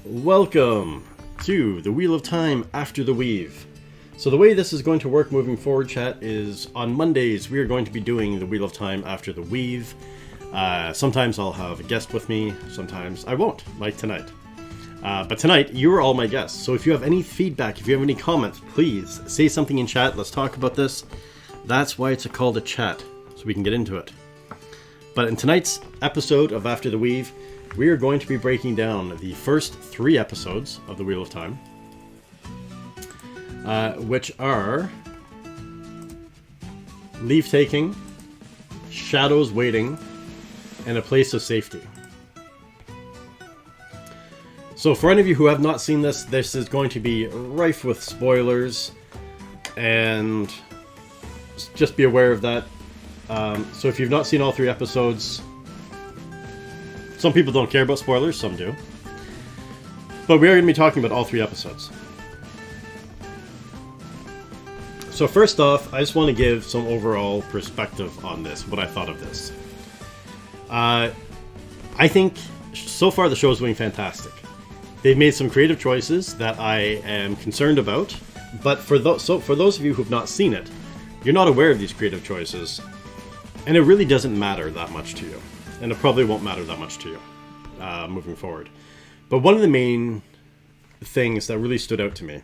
Welcome to the Wheel of Time After the Weave. So the way this is going to work moving forward, chat, is on Mondays we are going to be doing the Wheel of Time After the Weave. Sometimes I'll have a guest with me, sometimes I won't, like tonight. But tonight, you are all my guests, so if you have any feedback, if you have any comments, please say something in chat, let's talk about this. That's why it's called a chat, so we can get into it. But in tonight's episode of After the Weave, we are going to be breaking down the first 3 episodes of the Wheel of Time, which are Leave Taking, Shadows Waiting, and A Place of Safety. So for any of you who have not seen this, this is going to be rife with spoilers, and just be aware of that. So if you've not seen all 3 episodes, some people don't care about spoilers, some do. But we are going to be talking about all 3 episodes. So first off, I just want to give some overall perspective on this, what I thought of this. I think so far the show is doing fantastic. They've made some creative choices that I am concerned about, but for those of you who have not seen it, you're not aware of these creative choices, and it really doesn't matter that much to you. And it probably won't matter that much to you moving forward. But one of the main things that really stood out to me,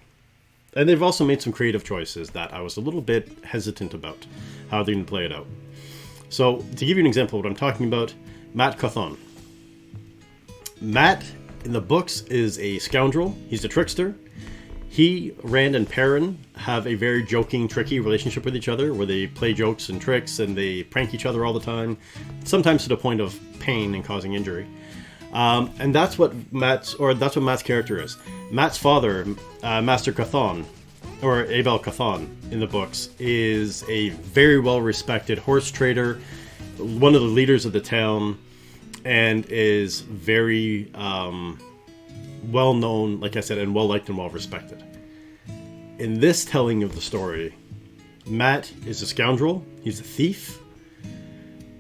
and they've also made some creative choices that I was a little bit hesitant about how they're going to play it out. So, to give you an example of what I'm talking about, Mat Cauthon. Mat, in the books, is a scoundrel. He's a trickster. He, Rand, and Perrin have a very joking, tricky relationship with each other, where they play jokes and tricks, and they prank each other all the time, sometimes to the point of pain and causing injury. And that's what Mat's character is. Mat's father, Master Cauthon, or Abel Cauthon in the books, is a very well-respected horse trader, one of the leaders of the town, and is very well known, like I said, and well liked and well respected. In this telling of the story, Mat is a scoundrel, he's a thief,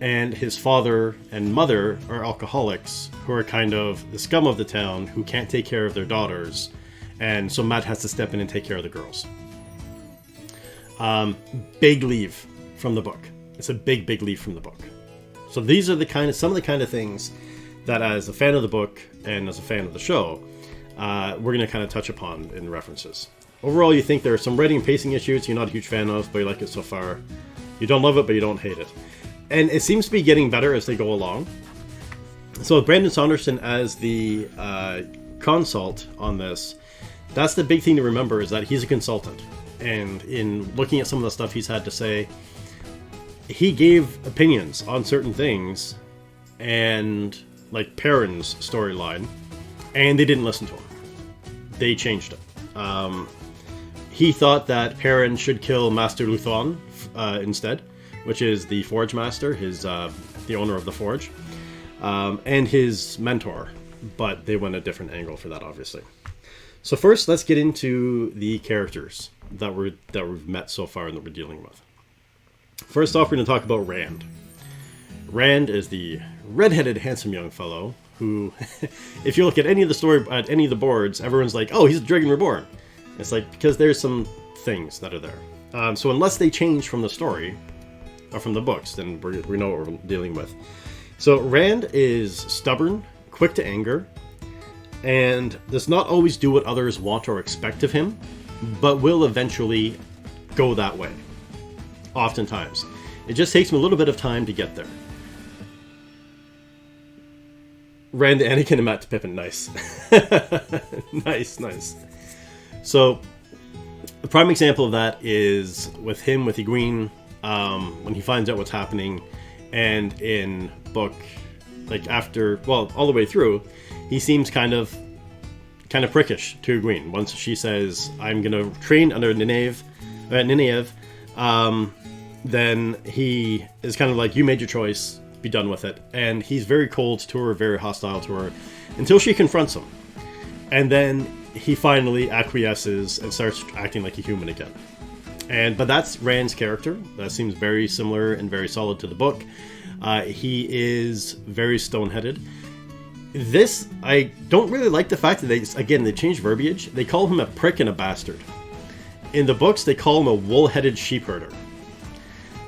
and his father and mother are alcoholics who are kind of the scum of the town who can't take care of their daughters, and so Mat has to step in and take care of the girls. Big leave from the book. It's a big leave from the book. So these are some of the kind of things that, as a fan of the book and as a fan of the show, we're going to kind of touch upon in references. Overall, you think there are some writing and pacing issues you're not a huge fan of, but you like it so far. You don't love it, but you don't hate it. And it seems to be getting better as they go along. So with Brandon Sanderson as the consult on this, that's the big thing to remember, is that he's a consultant. And in looking at some of the stuff he's had to say, he gave opinions on certain things, and like Perrin's storyline, and they didn't listen to him. They changed it. He thought that Perrin should kill Master Luthon instead, which is the Forge Master, the owner of the Forge, and his mentor, but they went a different angle for that, obviously. So first, let's get into the characters that we've met so far and that we're dealing with. First off, we're going to talk about Rand. Rand is the red-headed, handsome young fellow who, if you look at any of the boards, everyone's like, "Oh, he's a Dragon Reborn." It's like, because there's some things that are there. So unless they change from the story or from the books, then we know what we're dealing with. So Rand is stubborn, quick to anger, and does not always do what others want or expect of him, but will eventually go that way. Oftentimes. It just takes him a little bit of time to get there. Rand, Anakin, and Matt to Pippin. Nice. Nice. So, the prime example of that is with Iguin, when he finds out what's happening, and in book, all the way through, he seems kind of prickish to Iguin. Once she says, "I'm going to train under Nynaeve," then he is kind of like, "You made your choice, be done with it." And he's very cold to her, very hostile to her, until she confronts him. And then he finally acquiesces and starts acting like a human again. But that's Rand's character. That seems very similar and very solid to the book. He is very stone-headed. This, I don't really like the fact that they changed verbiage. They call him a prick and a bastard. In the books, they call him a wool-headed sheepherder.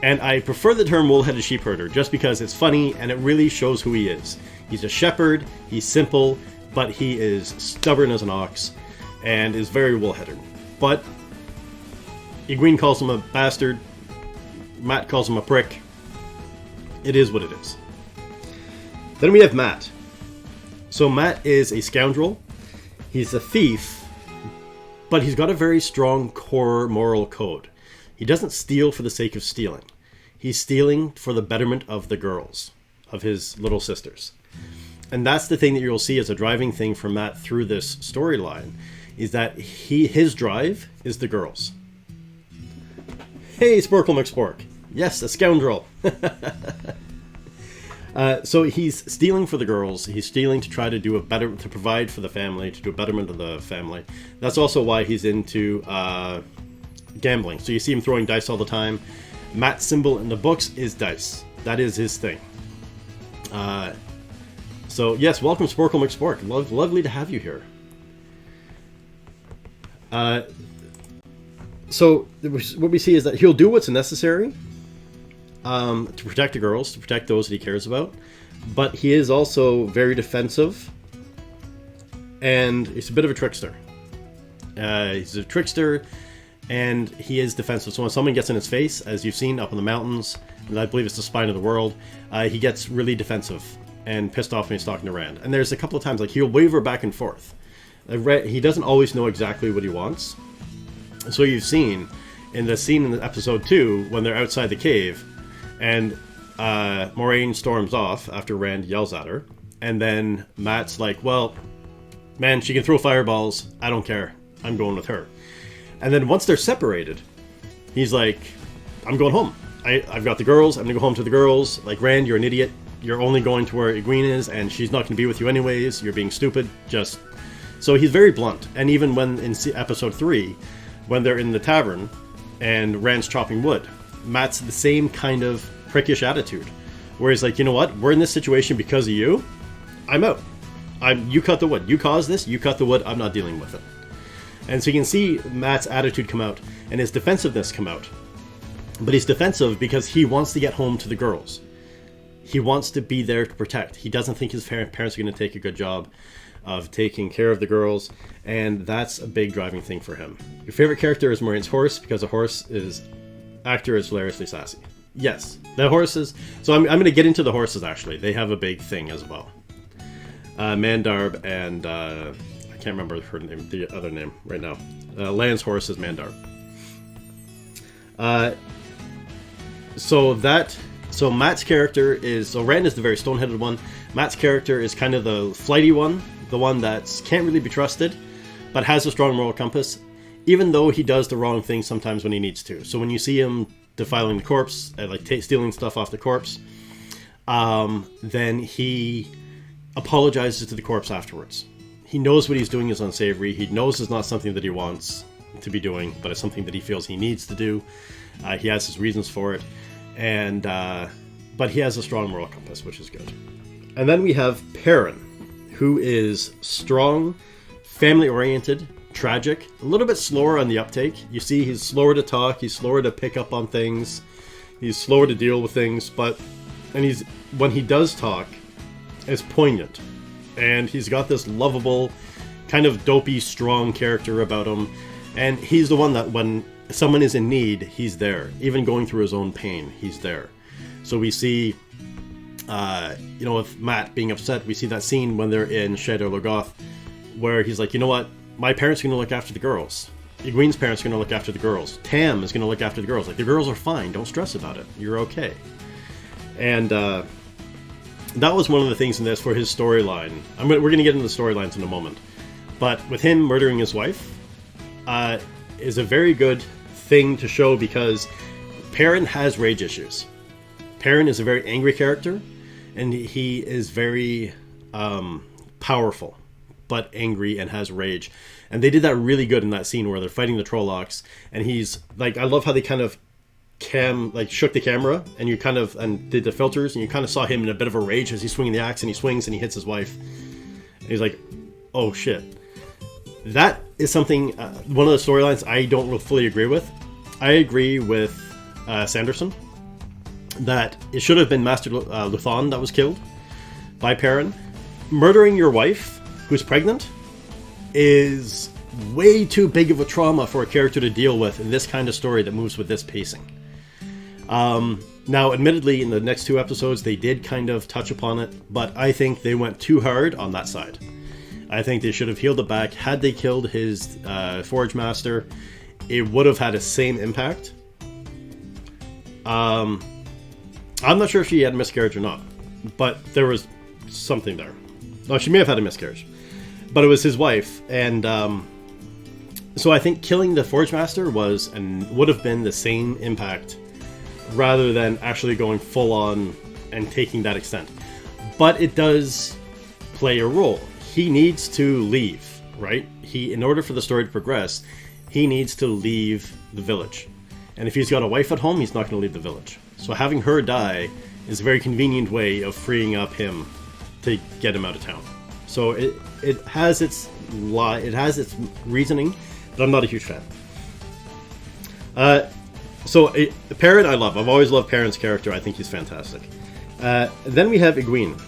And I prefer the term wool-headed sheepherder just because it's funny and it really shows who he is. He's a shepherd, he's simple, but he is stubborn as an ox and is very wool-headed. But Iguin calls him a bastard, Matt calls him a prick. It is what it is. Then we have Matt. So Matt is a scoundrel, he's a thief, but he's got a very strong core moral code. He doesn't steal for the sake of stealing. He's stealing for the betterment of the girls, of his little sisters. And that's the thing that you'll see as a driving thing for Matt through this storyline, is that his drive is the girls. Hey, Sporkle McSpork. Yes, a scoundrel. So he's stealing for the girls. He's stealing to try to to provide for the family, to do a betterment of the family. That's also why he's into gambling. So you see him throwing dice all the time. Matt's symbol in the books is dice. That is his thing. So yes, welcome Sporkle McSpork. Lovely to have you here. So what we see is that he'll do what's necessary to protect the girls, to protect those that he cares about. But he is also very defensive. And he's a bit of a trickster. He's a trickster, and he is defensive. So when someone gets in his face, as you've seen up in the mountains, and I believe it's the spine of the world, he gets really defensive and pissed off when he's talking to Rand. And there's a couple of times, like, he'll waver back and forth. He doesn't always know exactly what he wants. So you've seen in the scene in episode 2, when they're outside the cave, and Moraine storms off after Rand yells at her, and then Matt's like, well, man, she can throw fireballs, I don't care, I'm going with her. And then once they're separated, he's like, I'm going home. I've got the girls, I'm gonna go home to the girls. Like, Rand, you're an idiot, you're only going to where Iguin is, and she's not gonna be with you anyways, you're being stupid, just... So he's very blunt. And even when in episode 3, when they're in the tavern and Rand's chopping wood, Matt's the same kind of prickish attitude, where he's like, you know what, we're in this situation because of you, I'm out. You cut the wood, you caused this, you cut the wood, I'm not dealing with it. And so you can see Matt's attitude come out and his defensiveness come out. But he's defensive because he wants to get home to the girls. He wants to be there to protect. He doesn't think his parents are going to take a good job of taking care of the girls, and that's a big driving thing for him. Your favorite character is Moraine's horse, because the horse actor is hilariously sassy. Yes, the horses. So I'm going to get into the horses, actually. They have a big thing as well. Mandarb and I can't remember her name, the other name right now. Lan's horse is Mandarb. So Matt's character is... So Rand is the very stone-headed one. Matt's character is kind of the flighty one. The one that can't really be trusted, but has a strong moral compass, even though he does the wrong thing sometimes when he needs to. So when you see him defiling the corpse, like stealing stuff off the corpse, then he apologizes to the corpse afterwards. He knows what he's doing is unsavory. He knows it's not something that he wants to be doing, but it's something that he feels he needs to do. He has his reasons for it, and but he has a strong moral compass, which is good. And then we have Perrin, who is strong, family-oriented, tragic, a little bit slower on the uptake. You see, he's slower to talk, he's slower to pick up on things, he's slower to deal with things, but when he does talk, it's poignant. And he's got this lovable, kind of dopey, strong character about him, and he's the one that when someone is in need, he's there. Even going through his own pain, he's there. So we see... with Matt being upset, we see that scene when they're in Shadow Logoth, where he's like, you know what, my parents are going to look after the girls. Iguin's parents are going to look after the girls. Tam is going to look after the girls. Like, the girls are fine, don't stress about it, you're okay. And that was one of the things in this for his storyline. We're going to get into the storylines in a moment. But with him murdering his wife, is a very good thing to show, because Perrin has rage issues. Perrin is a very angry character, and he is very powerful, but angry and has rage. And they did that really good in that scene where they're fighting the Trollocs, and he's like, I love how they kind of shook the camera, and did the filters, and you kind of saw him in a bit of a rage as he's swinging the axe, and he swings and he hits his wife. He's like, oh shit. That is something, one of the storylines I don't fully agree with. I agree with Sanderson that it should have been Master Luthon that was killed by Perrin. Murdering your wife, who's pregnant, is way too big of a trauma for a character to deal with in this kind of story that moves with this pacing. Now, admittedly, in the next 2 episodes, they did kind of touch upon it, but I think they went too hard on that side. I think they should have healed it back. Had they killed his Forge Master, it would have had the same impact. I'm not sure if she had a miscarriage or not, but there was something there. No, she may have had a miscarriage, but it was his wife, and so I think killing the Forge Master would have been the same impact, rather than actually going full on and taking that extent. But it does play a role. He needs to leave, right? In order for the story to progress, he needs to leave the village. And if he's got a wife at home, he's not going to leave the village. So having her die is a very convenient way of freeing up him to get him out of town. So it has its reasoning, but I'm not a huge fan. Perrin I love. I've always loved Perrin's character. I think he's fantastic. Then we have Iguin.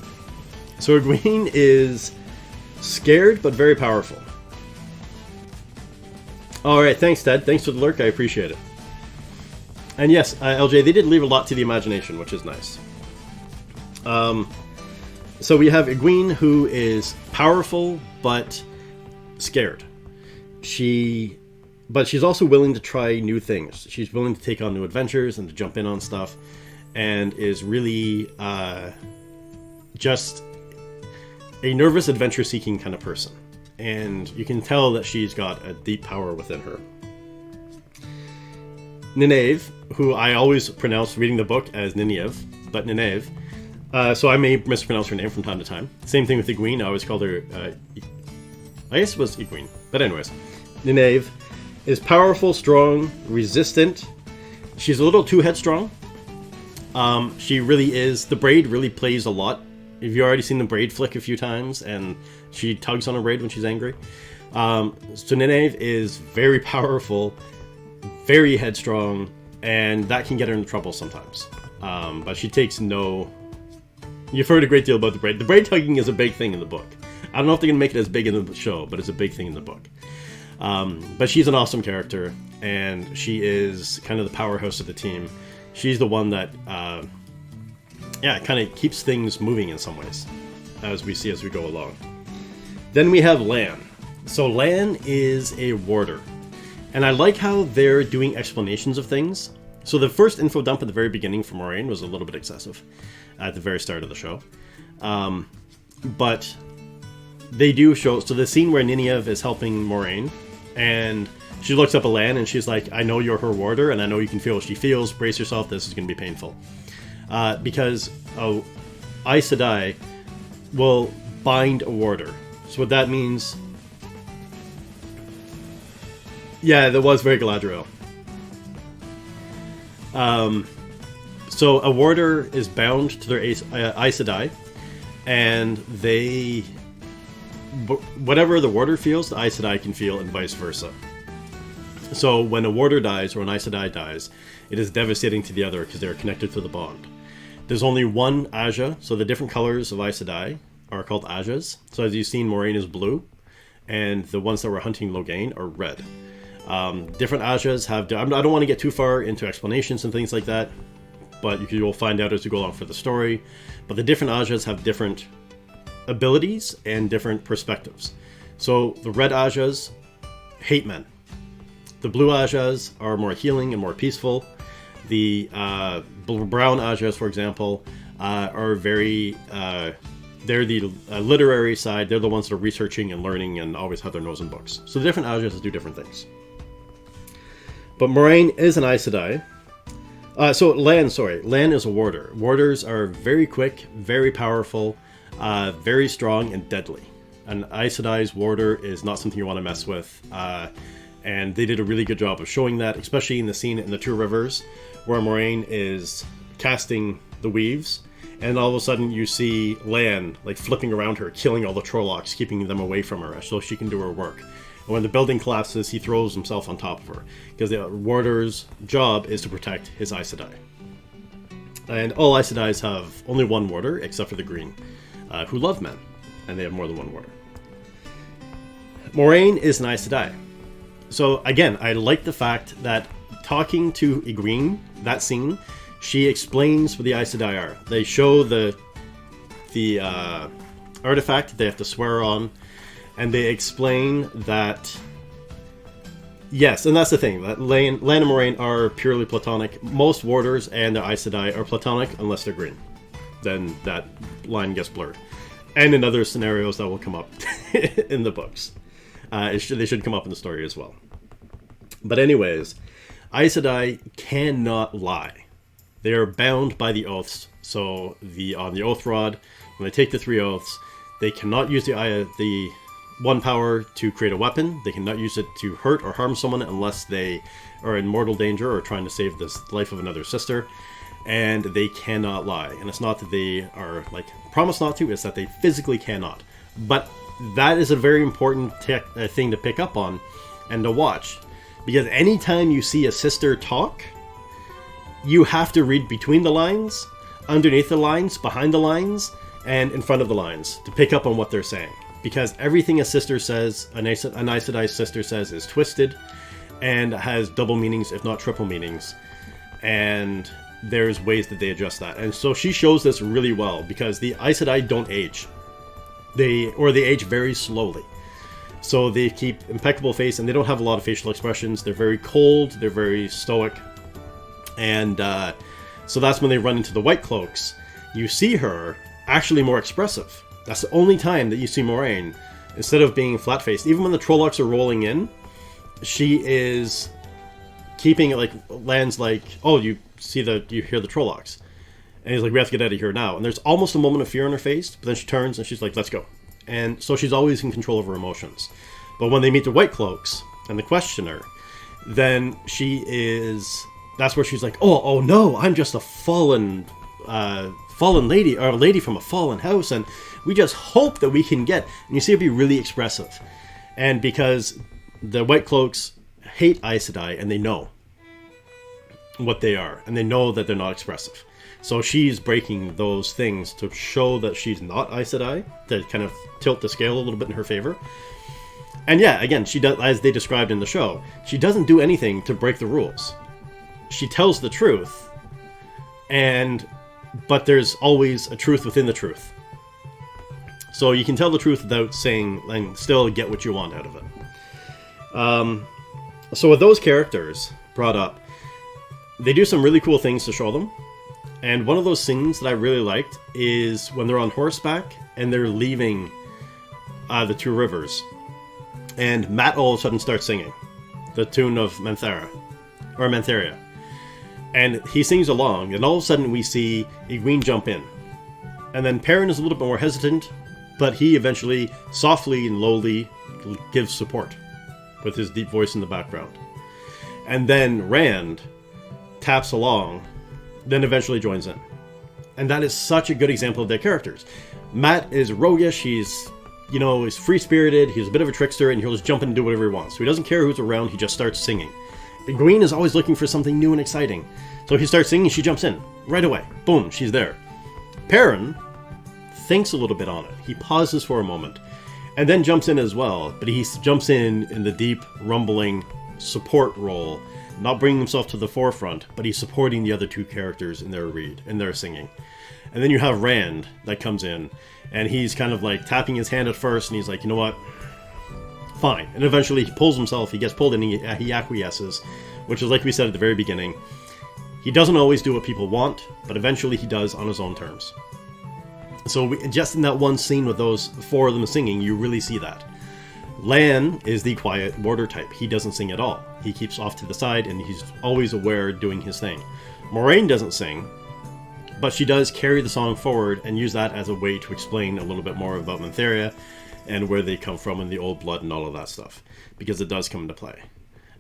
So Iguin is scared but very powerful. Alright, thanks Ted. Thanks for the lurk, I appreciate it. And yes, LJ, they did leave a lot to the imagination, which is nice. So we have Iguin, who is powerful but scared. But she's also willing to try new things. She's willing to take on new adventures and to jump in on stuff, and is really just a nervous, adventure-seeking kind of person. And you can tell that she's got a deep power within her. Nynaeve, who I always pronounce reading the book as Nynaeve, but Nynaeve. So I may mispronounce her name from time to time. Same thing with Iguin. I always called her... I guess it was Iguin. But anyways, Nynaeve is powerful, strong, resistant. She's a little too headstrong. She really is. The braid really plays a lot. If you've already seen the braid flick a few times, and she tugs on a braid when she's angry. So Nynaeve is very powerful, very headstrong, and that can get her into trouble sometimes. But she takes no... You've heard a great deal about the braid. The braid tugging is a big thing in the book. I don't know if they're going to make it as big in the show, but it's a big thing in the book. But she's an awesome character, and she is kind of the powerhouse of the team. She's the one that, kind of keeps things moving in some ways, as we see as we go along. Then we have Lan. So Lan is a warder, and I like how they're doing explanations of things. So the first info dump at the very beginning for Moiraine was a little bit excessive at the very start of the show. But they do show... So the scene where Nynaeve is helping Moiraine, and she looks up at Lan and she's like, I know you're her warder, and I know you can feel what she feels. Brace yourself, this is going to be painful. Because Aes Sedai will bind a warder. So what that means... Yeah, that was very Galadriel. So a warder is bound to their Aes Sedai, and they... Whatever the warder feels, the Aes Sedai can feel, and vice versa. So when a warder dies, or an Aes Sedai dies, it is devastating to the other because they are connected to the bond. There's only one Aja, so the different colors of Aes Sedai are called Ajas. So as you've seen, Moiraine is blue, and the ones that were hunting Logain are red. Different Ajas have... I don't want to get too far into explanations and things like that, but you'll find out as you go along for the story. But the different Ajas have different abilities and different perspectives. So the red Ajas hate men. The blue Ajas are more healing and more peaceful. The brown Ajas, for example, are very... they're the literary side. They're the ones that are researching and learning and always have their nose in books. So the different Ajas do different things. But Moiraine is an Aes Sedai. Lan is a warder. Warders are very quick, very powerful, very strong, and deadly. An Aes Sedai's warder is not something you want to mess with. And they did a really good job of showing that, especially in the scene in the Two Rivers, where Moiraine is casting the weaves, And all of a sudden you see Lan like flipping around her, killing all the Trollocs, keeping them away from her so she can do her work. And when the building collapses, he throws himself on top of her, because the warder's job is to protect his Aes Sedai. And all Aes Sedai have only one warder, except for the Green, who love men, and they have more than one warder. Moiraine is an Aes Sedai. So again, I like the fact that talking to Iguin, that scene, she explains what the Aes Sedai are. They show the artifact they have to swear on, and they explain that, yes, and that's the thing, that Lan and Moiraine are purely platonic. Most warders and the Aes Sedai are platonic unless they're green. Then that line gets blurred. And in other scenarios that will come up in the books. They should come up in the story as well. But anyways, Aes Sedai cannot lie. They are bound by the oaths. So on the oath rod, when they take the 3 oaths, they cannot use the one power to create a weapon. They cannot use it to hurt or harm someone unless they are in mortal danger or trying to save the life of another sister. And they cannot lie. And it's not that they are like promise not to, it's that they physically cannot. But that is a very important thing to pick up on and to watch. Because anytime you see a sister talk, you have to read between the lines, underneath the lines, behind the lines, and in front of the lines to pick up on what they're saying. Because everything a sister says, an Aes Sedai sister says, is twisted and has double meanings, if not triple meanings. And there's ways that they adjust that. And so she shows this really well, because the Aes Sedai don't age. They age very slowly. So they keep impeccable face, and they don't have a lot of facial expressions. They're very cold, they're very stoic. And so that's when they run into the White Cloaks. You see her actually more expressive. That's the only time that you see Moiraine, instead of being flat-faced. Even when the Trollocs are rolling in, she is keeping it like, Lan's like, oh, you hear the Trollocs. And he's like, we have to get out of here now. And there's almost a moment of fear on her face, but then she turns and she's like, let's go. And so she's always in control of her emotions. But when they meet the White Cloaks and the Questioner, then that's where she's like, oh no, I'm just a fallen lady, or a lady from a fallen house, and we just hope that we can get. And you see her be really expressive. And because the White Cloaks hate Aes Sedai, and they know what they are, and they know that they're not expressive. So she's breaking those things to show that she's not Aes Sedai, to kind of tilt the scale a little bit in her favor. And yeah, again, she does, as they described in the show, she doesn't do anything to break the rules. She tells the truth, but there's always a truth within the truth. So you can tell the truth without saying, and still get what you want out of it. So with those characters brought up, they do some really cool things to show them. And one of those scenes that I really liked is when they're on horseback and they're leaving the 2 rivers. And Matt all of a sudden starts singing the tune of Mantheria. And he sings along, and all of a sudden we see Iguin jump in. And then Perrin is a little bit more hesitant, but he eventually, softly and lowly, gives support with his deep voice in the background. And then Rand taps along, then eventually joins in. And that is such a good example of their characters. Matt is roguish, he's free-spirited, he's a bit of a trickster, and he'll just jump in and do whatever he wants. So he doesn't care who's around, he just starts singing. Iguin is always looking for something new and exciting. So he starts singing, she jumps in. Right away. Boom, she's there. Perrin thinks a little bit on it. He pauses for a moment. And then jumps in as well. But he jumps in the deep, rumbling support role. Not bringing himself to the forefront, but he's supporting the other 2 characters in their singing. And then you have Rand that comes in. And he's kind of like tapping his hand at first. And he's like, you know what? Fine. And eventually he pulls himself, he gets pulled in, he acquiesces, which is like we said at the very beginning. He doesn't always do what people want, but eventually he does on his own terms. So just in that one scene with those 4 of them singing, you really see that. Lan is the quiet warder type. He doesn't sing at all. He keeps off to the side, and he's always aware doing his thing. Moiraine doesn't sing, but she does carry the song forward and use that as a way to explain a little bit more about Mantheria and where they come from and the old blood and all of that stuff, because it does come into play.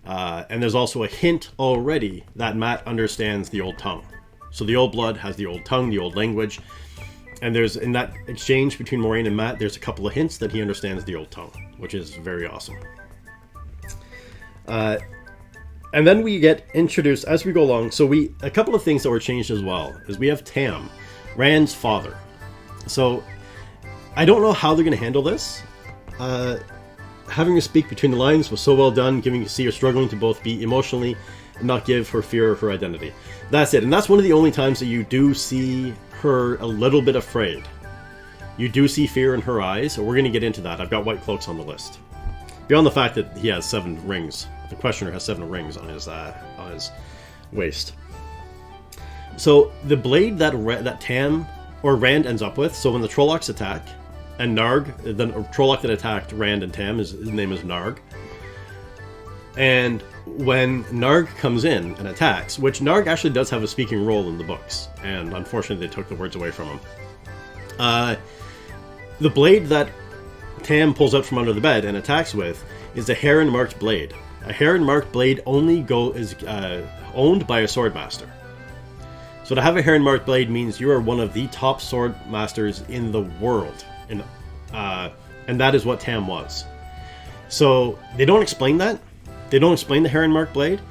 And there's also a hint already that Matt understands the old tongue. So the old blood has the old tongue, the old language. And there's, in that exchange between Moiraine and Mat, there's a couple of hints that he understands the old tongue, which is very awesome. And then we get introduced as we go along. So a couple of things that were changed as well is we have Tam, Rand's father. So I don't know how they're going to handle this. Having her speak between the lines was so well done, giving you see her struggling to both be emotionally and not give her fear of her identity. That's it. And that's one of the only times that you do see her a little bit afraid. You do see fear in her eyes, so we're going to get into that. I've got White Cloaks on the list. Beyond the fact that he has 7 rings. The Questioner has 7 rings on his waist. So the blade that Tam or Rand ends up with, so when the Trollocs attack, and Narg, the Trolloc that attacked Rand and Tam, his name is Narg. And when Narg comes in and attacks, which Narg actually does have a speaking role in the books, and unfortunately they took the words away from him. The blade that Tam pulls out from under the bed and attacks with is a Heron-marked blade. A Heron-marked blade only is owned by a swordmaster. So to have a Heron-marked blade means you are one of the top sword masters in the world. And that is what Tam was. So they don't explain that. They don't explain the Heron-marked blade.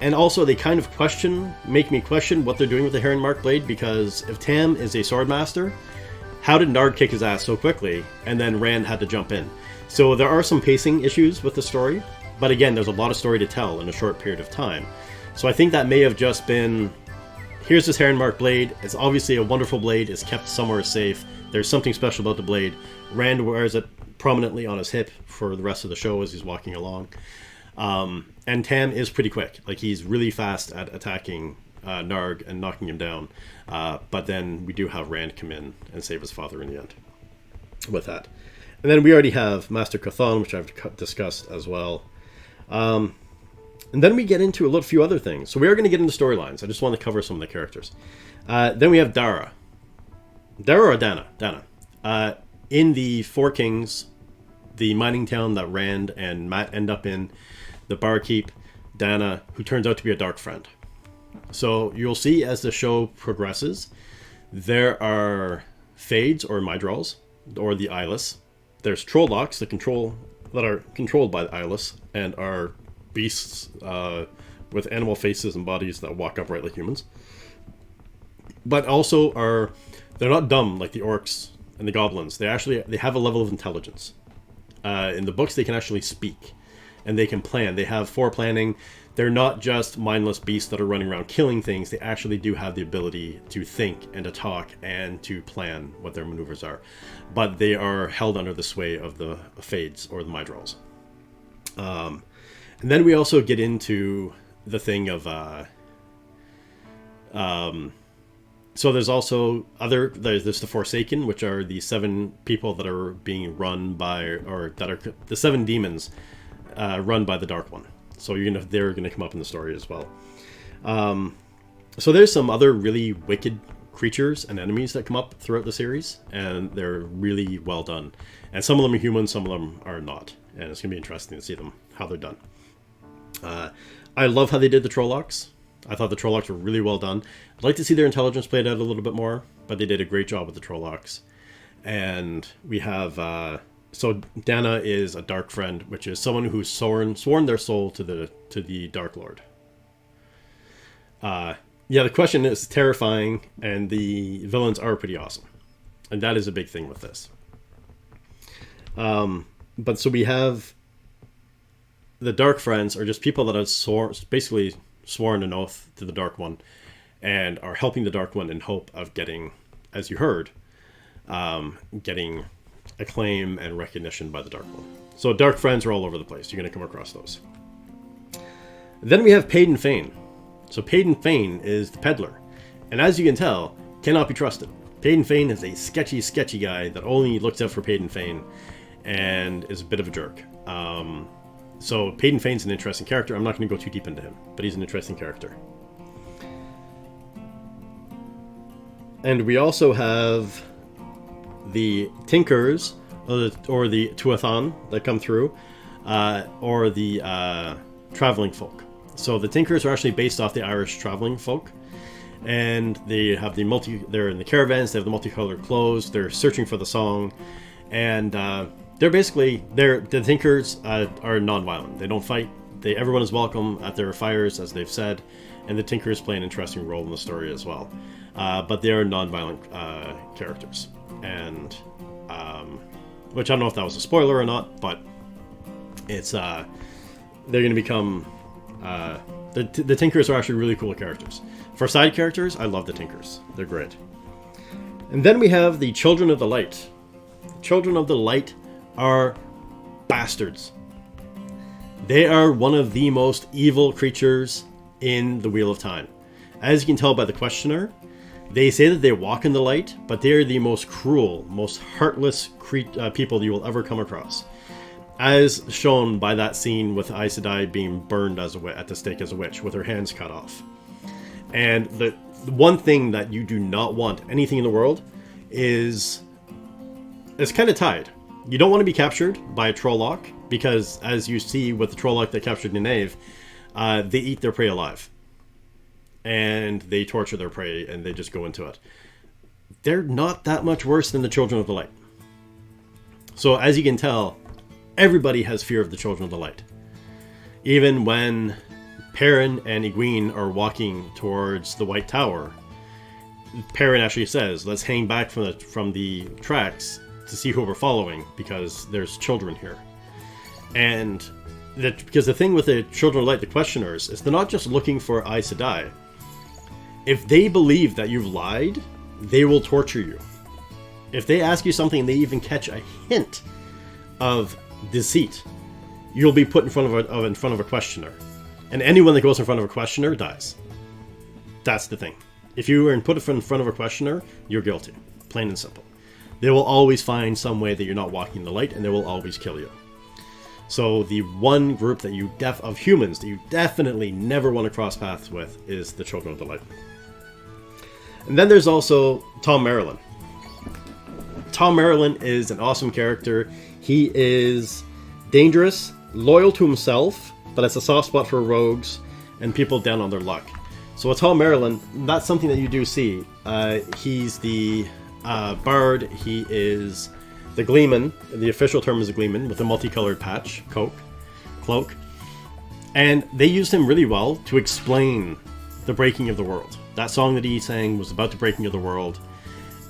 And also they kind of make me question what they're doing with the Heron-marked blade, because if Tam is a swordmaster, how did Narg kick his ass so quickly and then Rand had to jump in? So there are some pacing issues with the story, but again, there's a lot of story to tell in a short period of time. So I think that may have just been, here's this Heron-marked blade, it's obviously a wonderful blade, it's kept somewhere safe, there's something special about the blade. Rand wears it prominently on his hip for the rest of the show as he's walking along. And Tam is pretty quick, like he's really fast at attacking Narg and knocking him down. But then we do have Rand come in and save his father in the end with that. And then we already have Master Chthon, which I've discussed as well. And then we get into a few other things. So we are going to get into storylines. I just want to cover some of the characters. Then we have Dara. Dara or Dana? Dana. In the Four Kings, the mining town that Rand and Mat end up in, the barkeep, Dana, who turns out to be a dark friend. So you'll see as the show progresses, there are Fades or Mydrals, or the Eyeless. There's Trollocs that are controlled by the Eyeless and are beasts with animal faces and bodies that walk upright like humans. But also they're not dumb like the orcs and the goblins. They have a level of intelligence. In the books, they can actually speak and they can plan. They have foreplanning. They're not just mindless beasts that are running around killing things. They actually do have the ability to think and to talk and to plan what their maneuvers are. But they are held under the sway of the Fades or the Mydrals. And then we also get into the thing of... so there's also there's the Forsaken, which are the 7 people that are being run by, or that are the 7 demons run by the Dark One. So they're gonna come up in the story as well. So there's some other really wicked creatures and enemies that come up throughout the series, and they're really well done. And some of them are human, some of them are not, and it's gonna be interesting to see how they're done. I love how they did the Trollocs. I thought the Trollocs were really well done. I'd like to see their intelligence played out a little bit more, but they did a great job with the Trollocs. And we have so Dana is a dark friend, which is someone who's sworn their soul to the Dark Lord. Yeah, the question is terrifying, and the villains are pretty awesome, and that is a big thing with this. But so we have the Dark Friends are just people that have basically sworn an oath to the Dark One, and are helping the Dark One in hope of getting, as you heard, getting acclaim and recognition by the Dark One. So Dark Friends are all over the place. You're going to come across those. Then we have Peyton Feyne. So Peyton Feyne is the peddler, and as you can tell, cannot be trusted. Peyton Feyne is a sketchy guy that only looks out for Peyton Feyne, and is a bit of a jerk. So Peyton Feyne's an interesting character. I'm not going to go too deep into him, but he's an interesting character. And we also have the Tinkers, or the Tuathan that come through, or the traveling folk. So the Tinkers are actually based off the Irish traveling folk, and they have they're in the caravans, they have the multicolored clothes, they're searching for the song, and the Tinkers are non-violent. They don't fight. Everyone is welcome at their fires, as they've said, and the Tinkers play an interesting role in the story as well. But they are non-violent characters, and which I don't know if that was a spoiler or not, but it's they're going to become the Tinkers are actually really cool characters. For side characters, I love the Tinkers. They're great. And then we have the Children of the Light. The Children of the Light are bastards. They are one of the most evil creatures in the Wheel of Time. As you can tell by the questioner, they say that they walk in the light, but they are the most cruel, most heartless people you will ever come across. As shown by that scene with Aes Sedai being burned at the stake as a witch, with her hands cut off. And the one thing that you do not want anything in the world is... It's kind of tied. You don't want to be captured by a Trolloc, because as you see with the Trolloc that captured Nynaeve, they eat their prey alive. And they torture their prey, and they just go into it. They're not that much worse than the Children of the Light. So as you can tell, everybody has fear of the Children of the Light. Even when Perrin and Iguin are walking towards the White Tower, Perrin actually says, let's hang back from the tracks to see who we're following, because there's children here. And because the thing with the Children of Light, the questioners, is they're not just looking for Aes Sedai. If they believe that you've lied, they will torture you. If they ask you something and they even catch a hint of deceit, you'll be put in front of a questioner. And anyone that goes in front of a questioner dies. That's the thing. If you are put in front of a questioner, you're guilty. Plain and simple. They will always find some way that you're not walking the light, and they will always kill you. So the one group that of humans that you definitely never want to cross paths with is the Children of the Light. And then there's also Tom Merrilin. Tom Merrilin is an awesome character. He is dangerous, loyal to himself, but has a soft spot for rogues and people down on their luck. So with Tom Merrilin, that's something that you do see. He's the bard. He is the Gleeman. The official term is a Gleeman with a multicolored patch, cloak. And they used him really well to explain the breaking of the world. That song that he sang was about the breaking of the world.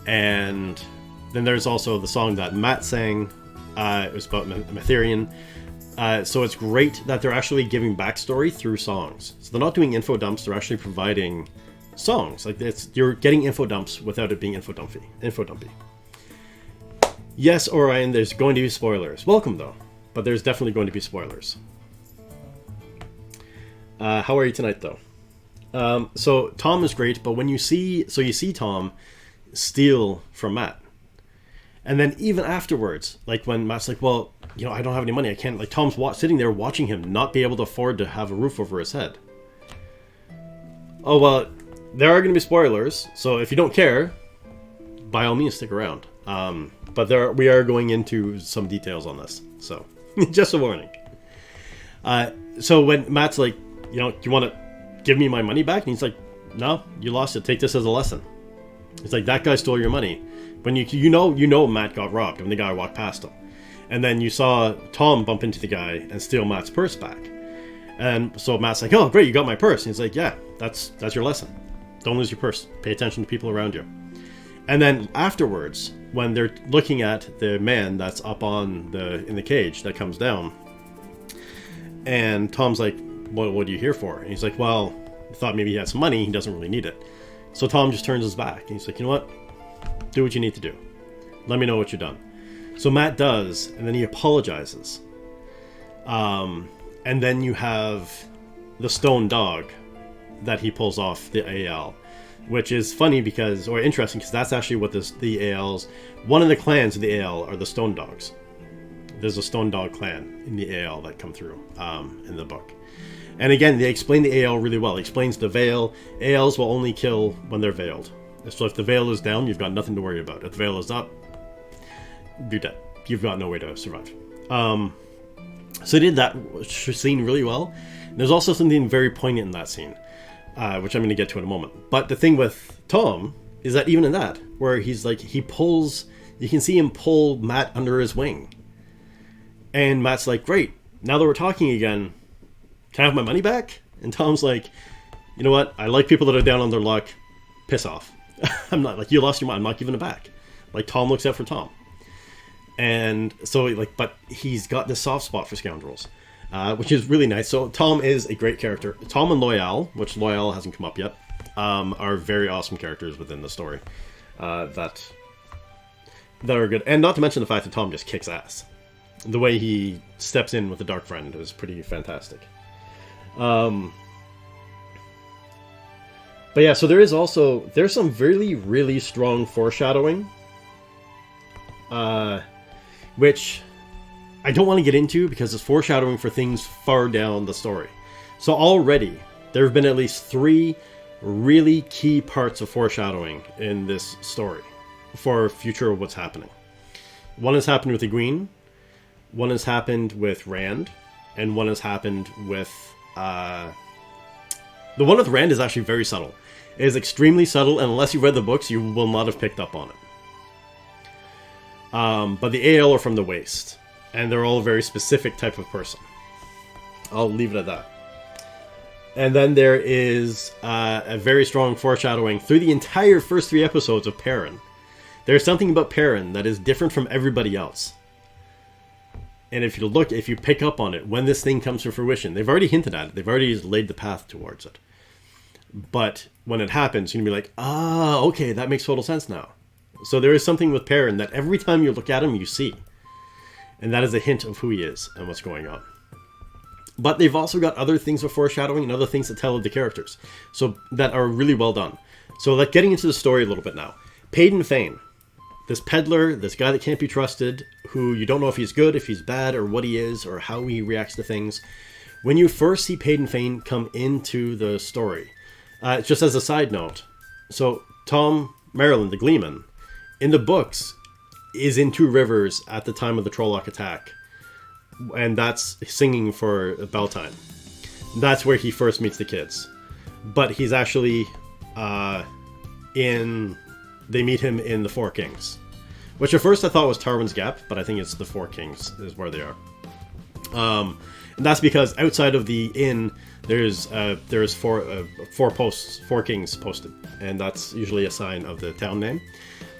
And then there's also the song that Matt sang. It was about Matherian. So it's great that they're actually giving backstory through songs. So they're not doing info dumps, they're actually providing songs. Like you're getting info dumps without it being info dumpy. Yes, Orion, there's going to be spoilers. Welcome though, but there's definitely going to be spoilers. How are you tonight though? So Tom is great, but you see Tom steal from Matt. And then even afterwards, like when Matt's like, well, I don't have any money, I can't, like Tom's sitting there watching him not be able to afford to have a roof over his head. Oh, well, there are going to be spoilers, so if you don't care, by all means stick around. But we are going into some details on this, so just a warning. So when Matt's like, do you want to give me my money back? And he's like, no, you lost it, take this as a lesson. It's like, that guy stole your money. When you know Matt got robbed when the guy walked past him. And then you saw Tom bump into the guy and steal Matt's purse back. And so Matt's like, oh, great, you got my purse. And he's like, yeah, that's your lesson. Don't lose your purse. Pay attention to people around you. And then afterwards, when they're looking at the man that's up in the cage that comes down, and Tom's like, what are you here for? And he's like, well, I thought maybe he had some money. He doesn't really need it. So Tom just turns his back. And he's like, you know what? Do what you need to do. Let me know what you've done. So Matt does, and then he apologizes. And then you have the stone dog that he pulls off the AL, which is funny interesting because that's actually what the ALs, one of the clans of the AL are the stone dogs. There's a stone dog clan in the AL that come through in the book. And again, they explain the AL really well. It explains the veil. ALs will only kill when they're veiled. So if the veil is down, you've got nothing to worry about. If the veil is up, you're dead. You've got no way to survive. So they did that scene really well. There's also something very poignant in that scene. which I'm going to get to in a moment. But the thing with Tom is that even in that, where he's like, you can see him pull Matt under his wing. And Matt's like, great, now that we're talking again, can I have my money back? And Tom's like, you know what? I like people that are down on their luck. Piss off. I'm not, like, you lost your mind. I'm not giving it back. Like, Tom looks out for Tom. And so, like, but he's got this soft spot for scoundrels, which is really nice. So Tom is a great character. Tom and Loyal, which Loyal hasn't come up yet, are very awesome characters within the story that are good. And not to mention the fact that Tom just kicks ass. The way he steps in with the Dark Friend is pretty fantastic. But yeah, so there's some really, really strong foreshadowing, which I don't want to get into because it's foreshadowing for things far down the story. So already, there have been at least 3 really key parts of foreshadowing in this story for future of what's happening. One has happened with Iguin, one has happened with Rand, and one has happened with... the one with Rand is actually very subtle. It is extremely subtle, and unless you've read the books, you will not have picked up on it. But the AL are from the Waste, and they're all a very specific type of person. I'll leave it at that. And then there is a very strong foreshadowing through the entire first 3 episodes of Perrin. There's something about Perrin that is different from everybody else. And if you pick up on it, when this thing comes to fruition, they've already hinted at it. They've already laid the path towards it. But when it happens, you're going to be like, okay, that makes total sense now. So there is something with Perrin that every time you look at him, you see. And that is a hint of who he is and what's going on. But they've also got other things of foreshadowing and other things that tell of the characters. So that are really well done. So like getting into the story a little bit now. Peyton Feyne. This peddler, this guy that can't be trusted, who you don't know if he's good, if he's bad, or what he is, or how he reacts to things. When you first see Peyton Feyne come into the story, just as a side note, so Tom Maryland, the Gleeman, in the books, is in Two Rivers at the time of the Trolloc attack. And that's singing for Beltane. That's where he first meets the kids. But he's actually they meet him in the Four Kings. Which at first I thought was Tarwin's Gap, but I think it's the Four Kings is where they are. And that's because outside of the inn, there's four kings posted, and that's usually a sign of the town name.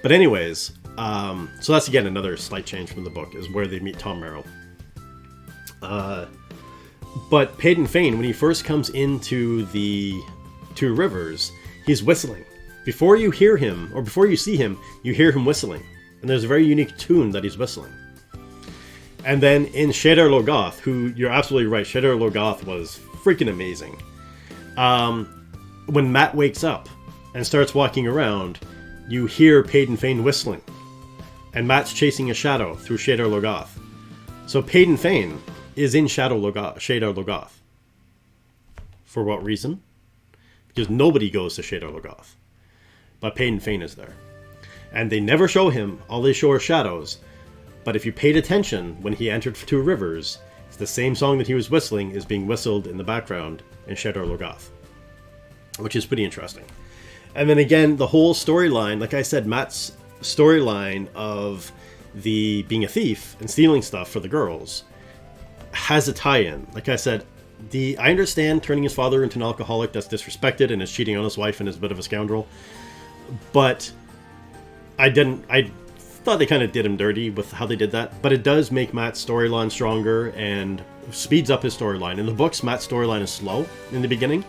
But anyways, so that's again another slight change from the book, is where they meet Tom Merrill. But Peyton Feyne, when he first comes into the Two Rivers, he's whistling. Before you hear him, or before you see him, you hear him whistling. And there's a very unique tune that he's whistling. And then in Shadar Logoth, who, you're absolutely right, Shadar Logoth was freaking amazing. When Matt wakes up and starts walking around, you hear Peyton Feyne whistling. And Matt's chasing a shadow through Shadar Logoth. So Peyton Feyne is in Shadar Logoth. For what reason? Because nobody goes to Shadar Logoth. But Peyton Feyne is there. And they never show him, all they show are shadows. But if you paid attention, when he entered Two Rivers, it's the same song that he was whistling is being whistled in the background in Shadar Logoth. Which is pretty interesting. And then again, the whole storyline, like I said, Matt's storyline of the being a thief and stealing stuff for the girls has a tie-in. Like I said, I understand turning his father into an alcoholic that's disrespected and is cheating on his wife and is a bit of a scoundrel. But I thought they kind of did him dirty with how they did that. But it does make Matt's storyline stronger and speeds up his storyline. In the books, Matt's storyline is slow in the beginning.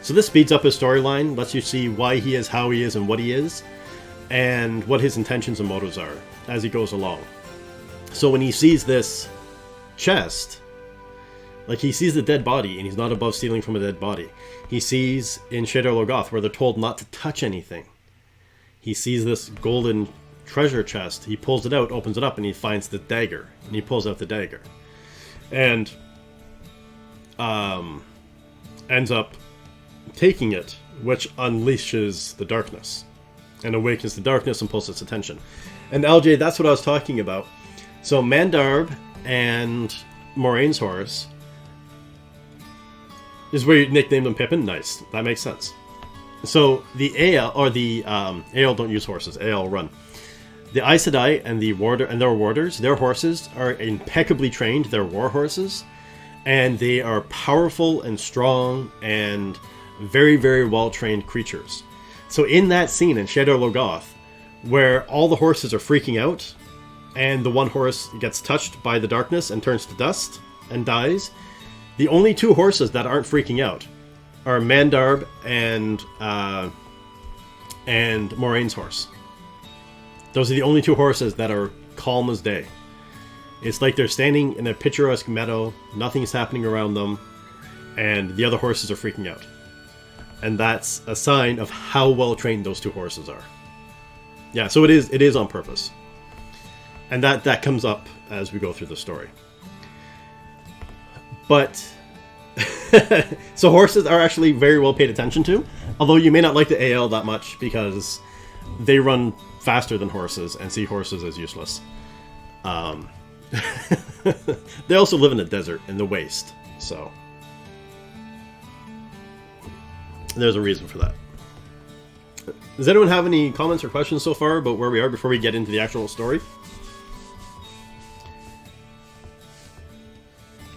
So this speeds up his storyline, lets you see why he is, how he is, and what he is, and what his intentions and motives are as he goes along. So when he sees this chest, like he sees the dead body, and he's not above stealing from a dead body. He sees in Shadar Logoth, where they're told not to touch anything. He sees this golden treasure chest. He pulls it out, opens it up, and he finds the dagger. And he pulls out the dagger. And ends up taking it, which unleashes the darkness. And awakens the darkness and pulls its attention. And LJ, that's what I was talking about. So Mandarb and Moraine's horse is where you nicknamed them Pippin. Nice, that makes sense. So the Ael, or the Ael don't use horses. Ael run. The Aes Sedai and their warders, their horses are impeccably trained. They're war horses, and they are powerful and strong and very, very well trained creatures. So in that scene in Shadar Logoth, where all the horses are freaking out, and the one horse gets touched by the darkness and turns to dust and dies, the only two horses that aren't freaking out are Mandarb and Moraine's horse. Those are the only two horses that are calm as day. It's like they're standing in a picturesque meadow, nothing's happening around them, and the other horses are freaking out. And that's a sign of how well trained those two horses are. Yeah, so it is on purpose. And that comes up as we go through the story. But so horses are actually very well paid attention to, although you may not like the Ael that much because they run faster than horses and see horses as useless. They also live in the desert, in the waste, so there's a reason for that. Does anyone have any comments or questions so far about where we are before we get into the actual story?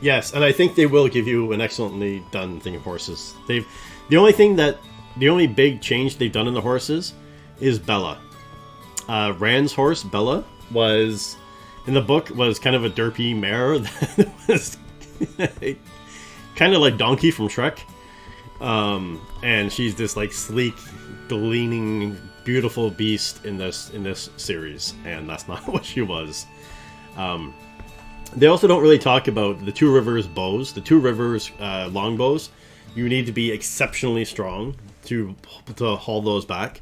Yes, and I think they will give you an excellently done thing of horses. The only big change they've done in the horses is Bella. Rand's horse, Bella, was in the book was kind of a derpy mare that was kind of like Donkey from Shrek. And she's this like sleek, gleaming, beautiful beast in this series, and that's not what she was. They also don't really talk about the Two Rivers bows. The Two Rivers longbows, you need to be exceptionally strong to haul those back.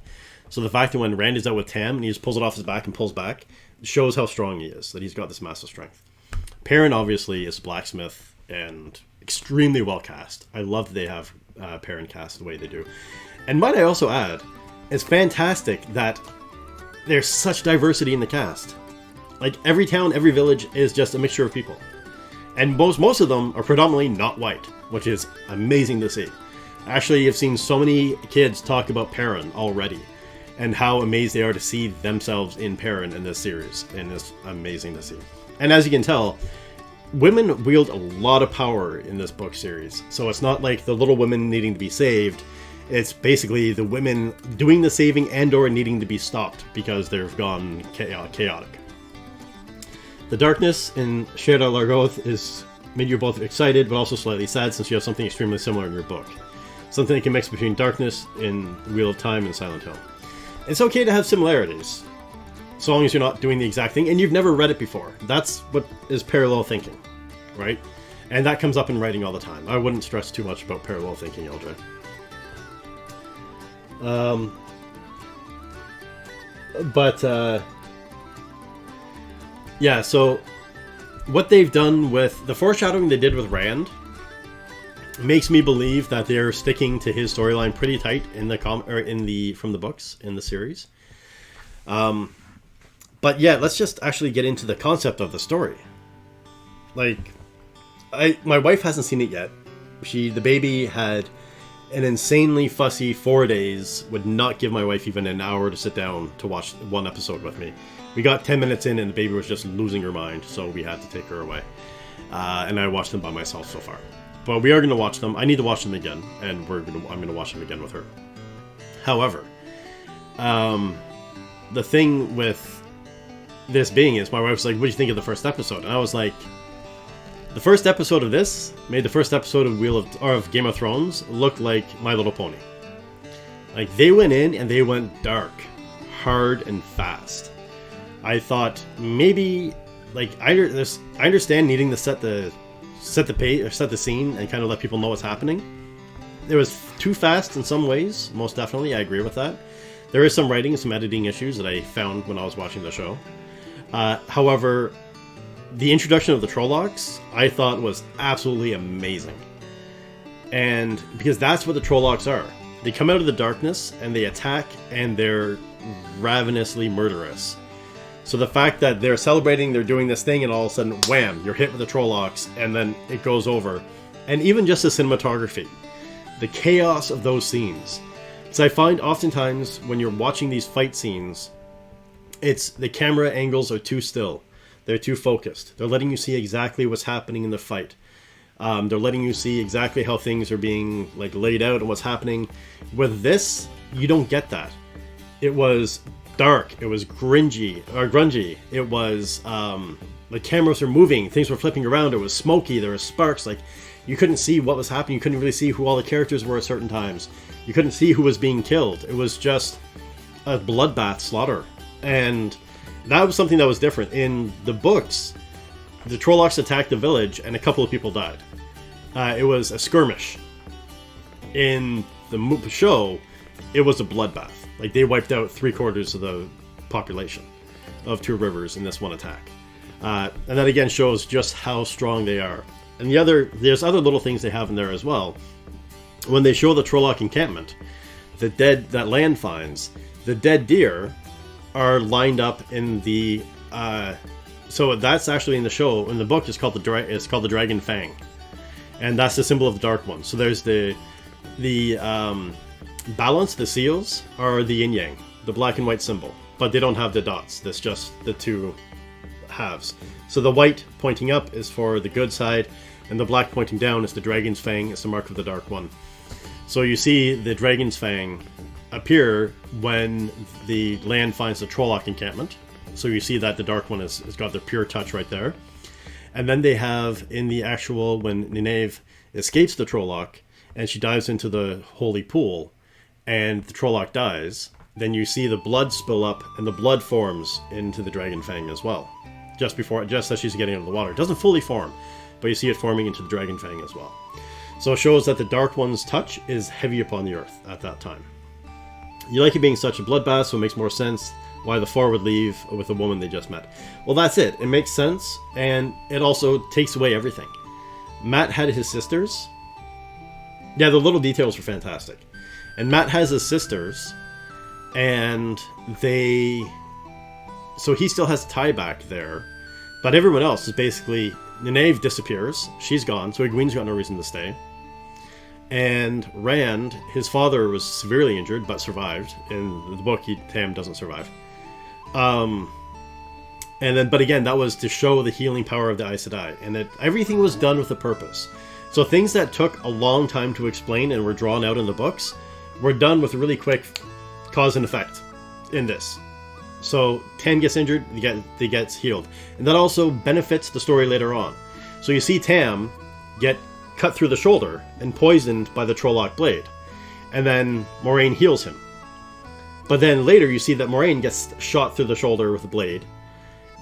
So the fact that when Rand is out with Tam and he just pulls it off his back and pulls back shows how strong he is, that he's got this massive strength. Perrin obviously is blacksmith and extremely well cast. I love that they have Perrin cast the way they do. And might I also add, it's fantastic that there's such diversity in the cast. Like, every town, every village is just a mixture of people. And most of them are predominantly not white, which is amazing to see. Actually, I've seen so many kids talk about Perrin already, and how amazed they are to see themselves in Perrin in this series, and it's amazing to see. And as you can tell, women wield a lot of power in this book series, so it's not like the little women needing to be saved. It's basically the women doing the saving and or needing to be stopped because they've gone chaotic. The darkness in Shadar Logoth is made you both excited but also slightly sad, since you have something extremely similar in your book. Something that can mix between darkness in Wheel of Time and Silent Hill. It's okay to have similarities, so long as you're not doing the exact thing, and you've never read it before. That's what is parallel thinking, right? And that comes up in writing all the time. I wouldn't stress too much about parallel thinking, LJ. Yeah, so what they've done with the foreshadowing they did with Rand makes me believe that they're sticking to his storyline pretty tight in from the books in the series. But yeah, let's just actually get into the concept of the story. Like, my wife hasn't seen it yet. The baby had an insanely fussy 4 days, would not give my wife even an hour to sit down to watch one episode with me. We got 10 minutes in and the baby was just losing her mind, so we had to take her away. And I watched them by myself so far. But we are going to watch them. I need to watch them again, and I'm going to watch them again with her. However, the thing with this being is, my wife's like, what do you think of the first episode? And I was like, the first episode of this made the first episode of Game of Thrones look like My Little Pony. Like, they went in and they went dark, hard, and fast. I thought maybe, like, I understand needing to set the pace, or set the scene and kind of let people know what's happening. It was too fast in some ways, most definitely. I agree with that. There is some writing, some editing issues that I found when I was watching the show. However, the introduction of the Trollocs, I thought, was absolutely amazing. And because that's what the Trollocs are. They come out of the darkness and they attack, and they're ravenously murderous. So the fact that they're celebrating, they're doing this thing, and all of a sudden, wham, you're hit with the Trollocs, and then it goes over. And even just the cinematography, the chaos of those scenes. So I find oftentimes when you're watching these fight scenes, it's the camera angles are too still. They're too focused. They're letting you see exactly what's happening in the fight. They're letting you see exactly how things are being like laid out and what's happening. With this, you don't get that. It was dark. It was grungy. It was the cameras were moving. Things were flipping around. It was smoky. There were sparks. Like you couldn't see what was happening. You couldn't really see who all the characters were at certain times. You couldn't see who was being killed. It was just a bloodbath slaughter. And that was something that was different. In the books, the Trollocs attacked the village and a couple of people died. It was a skirmish. In the show, it was a bloodbath. Like they wiped out 3/4 of the population of Two Rivers in this one attack. And that again shows just how strong they are. And there's other little things they have in there as well. When they show the Trolloc encampment, that land finds, the dead deer are lined up in the so that's actually in the show. In the book, it's called the Dragon Fang, and that's the symbol of the Dark One. So there's the balance. The seals are the yin yang, the black and white symbol, but they don't have the dots. That's just the two halves. So the white pointing up is for the good side, and the black pointing down is the Dragon's Fang. It's the mark of the Dark One. So you see the Dragon's Fang appear when the land finds the Trolloc encampment. So you see that the Dark One has got their pure touch right there. And then they have in the actual, when Nynaeve escapes the Trolloc and she dives into the holy pool and the Trolloc dies, then you see the blood spill up and the blood forms into the Dragon Fang as well. Just as she's getting out of the water. It doesn't fully form, but you see it forming into the Dragon Fang as well. So it shows that the Dark One's touch is heavy upon the earth at that time. You like it being such a bloodbath, so it makes more sense why the Four would leave with a woman they just met. Well, that's it. It makes sense, and it also takes away everything. Matt had his sisters. Yeah, the little details were fantastic. And Matt has his sisters, and so he still has tie back there, but everyone else is basically, Nynaeve disappears. She's gone, so Iguin's got no reason to stay. And Rand, his father was severely injured, but survived. In the book, Tam doesn't survive. But again, that was to show the healing power of the Aes Sedai, and that everything was done with a purpose. So things that took a long time to explain and were drawn out in the books were done with a really quick cause and effect in this. So Tam gets injured, they gets healed, and that also benefits the story later on. So you see Tam get cut through the shoulder and poisoned by the Trolloc blade, and then Moiraine heals him. But then later you see that Moiraine gets shot through the shoulder with a blade,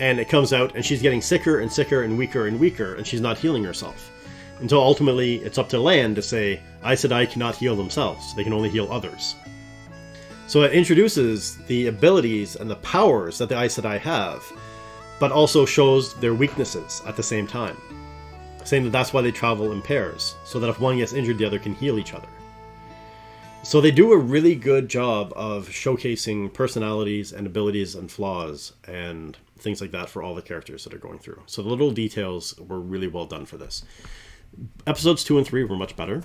and it comes out and she's getting sicker and sicker and weaker, and she's not healing herself. Until ultimately it's up to Lan to say, Aes Sedai cannot heal themselves, they can only heal others. So it introduces the abilities and the powers that the Aes Sedai have, but also shows their weaknesses at the same time. Saying that that's why they travel in pairs, so that if one gets injured, the other can heal each other. So they do a really good job of showcasing personalities and abilities and flaws and things like that for all the characters that are going through. So the little details were really well done for this. Episodes 2 and 3 were much better.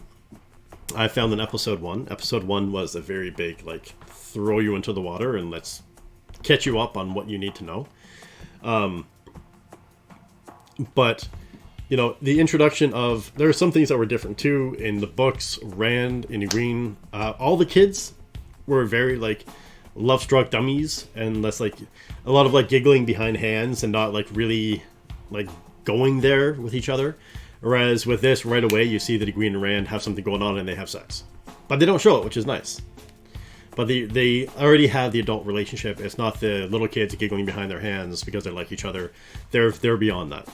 I found in episode 1. Episode 1 was a very big, throw you into the water and let's catch you up on what you need to know. But the introduction of... There are some things that were different, too. In the books, Rand, in Iguin, all the kids were very, love-struck dummies. And that's, a lot of, giggling behind hands and not, really, going there with each other. Whereas with this, right away, you see that Iguin and Rand have something going on and they have sex. But they don't show it, which is nice. But they already have the adult relationship. It's not the little kids giggling behind their hands because they like each other. They're beyond that.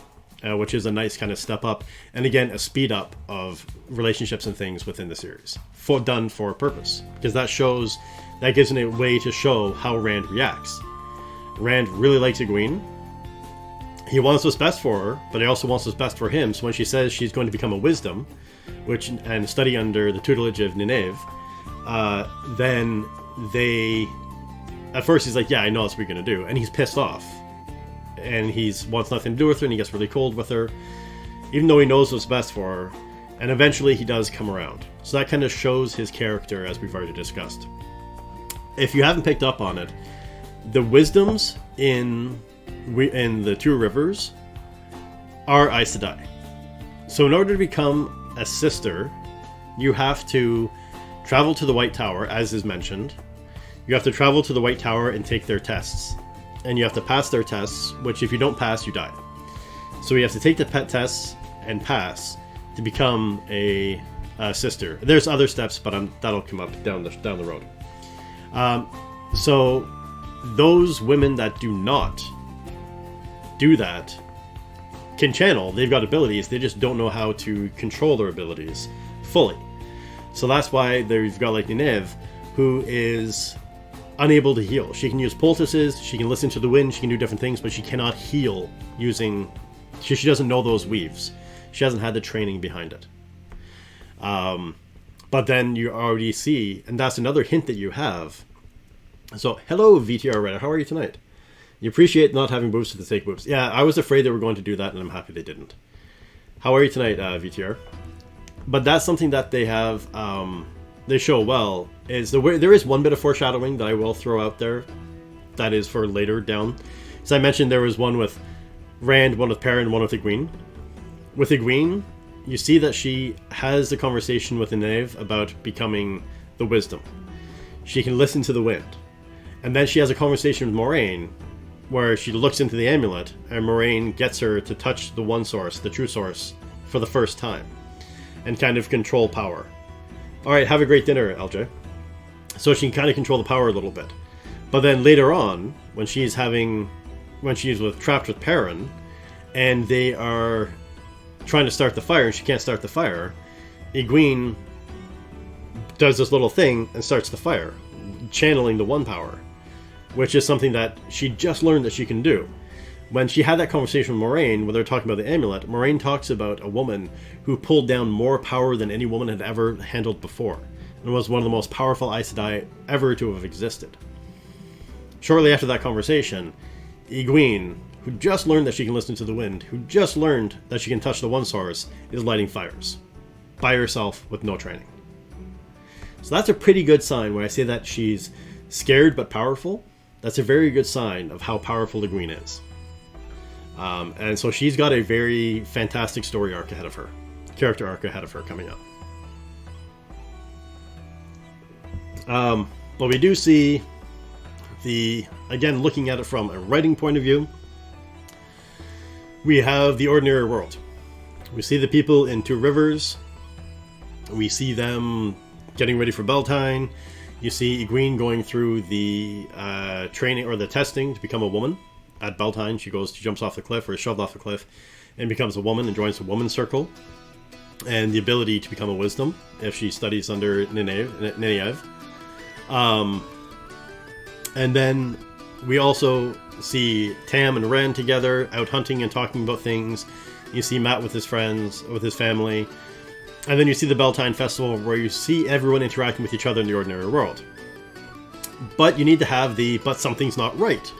Which is a nice kind of step up, and again, a speed up of relationships and things within the series, done for a purpose, because that gives a way to show how Rand reacts. Rand really likes Iguin. He wants what's best for her, but he also wants what's best for him. So when she says she's going to become a wisdom, and study under the tutelage of Nynaeve, then at first he's like, yeah, I know that's what you're going to do, and he's pissed off. And he wants nothing to do with her, and he gets really cold with her. Even though he knows what's best for her, And eventually he does come around. So that kind of shows his character, as we've already discussed. If you haven't picked up on it, the wisdoms in the Two Rivers are Aes Sedai. So in order to become a sister, you have to travel to the White Tower, as is mentioned. You have to travel to the White Tower and take their tests. And you have to pass their tests, which if you don't pass, you die. So you have to take the pet tests and pass to become a sister. There's other steps, but that'll come up down the road. So those women that do not do that can channel. They've got abilities. They just don't know how to control their abilities fully. So that's why you've got like Nynaeve, who is unable to heal. She can use poultices, she can listen to the wind, she can do different things, but she cannot heal using... She doesn't know those weaves. She hasn't had the training behind it. But then you already see, and that's another hint that you have. So, hello VTR Reddit, how are you tonight? You appreciate not having boobs for the sake of boobs. Yeah, I was afraid they were going to do that, and I'm happy they didn't. How are you tonight, VTR? But that's something that they have, they show well, is there is one bit of foreshadowing that I will throw out there that is for later down. As I mentioned, there was one with Rand, one with Perrin, one with Iguin. With Iguin, you see that she has the conversation with Nynaeve about becoming the wisdom. She can listen to the wind. And then she has a conversation with Moraine where she looks into the amulet and Moraine gets her to touch the one source, the true source, for the first time and kind of control power. Alright, have a great dinner, LJ. So she can kind of control the power a little bit. But then later on, when she's trapped with Perrin and they are trying to start the fire and she can't start the fire, Iguin does this little thing and starts the fire, channeling the one power, which is something that she just learned that she can do. When she had that conversation with Moraine, when they're talking about the amulet, Moraine talks about a woman who pulled down more power than any woman had ever handled before, and was one of the most powerful Aes Sedai ever to have existed. Shortly after that conversation, Iguin, who just learned that she can listen to the wind, who just learned that she can touch the one source, is lighting fires. By herself, with no training. So that's a pretty good sign when I say that she's scared but powerful. That's a very good sign of how powerful Iguin is. And so she's got a very fantastic story arc ahead of her. Character arc ahead of her coming up. But we do see again, looking at it from a writing point of view, we have the ordinary world. We see the people in Two Rivers. We see them getting ready for Beltane. You see Iguin going through the training or the testing to become a woman at Beltane. She jumps off the cliff or is shoved off the cliff and becomes a woman and joins the woman's circle. And the ability to become a wisdom if she studies under Nynaeve. And then we also see Tam and Rand together out hunting and talking about things. You see Matt with his friends, with his family. And then you see the Beltane Festival where you see everyone interacting with each other in the ordinary world. But you need to have but something's not right.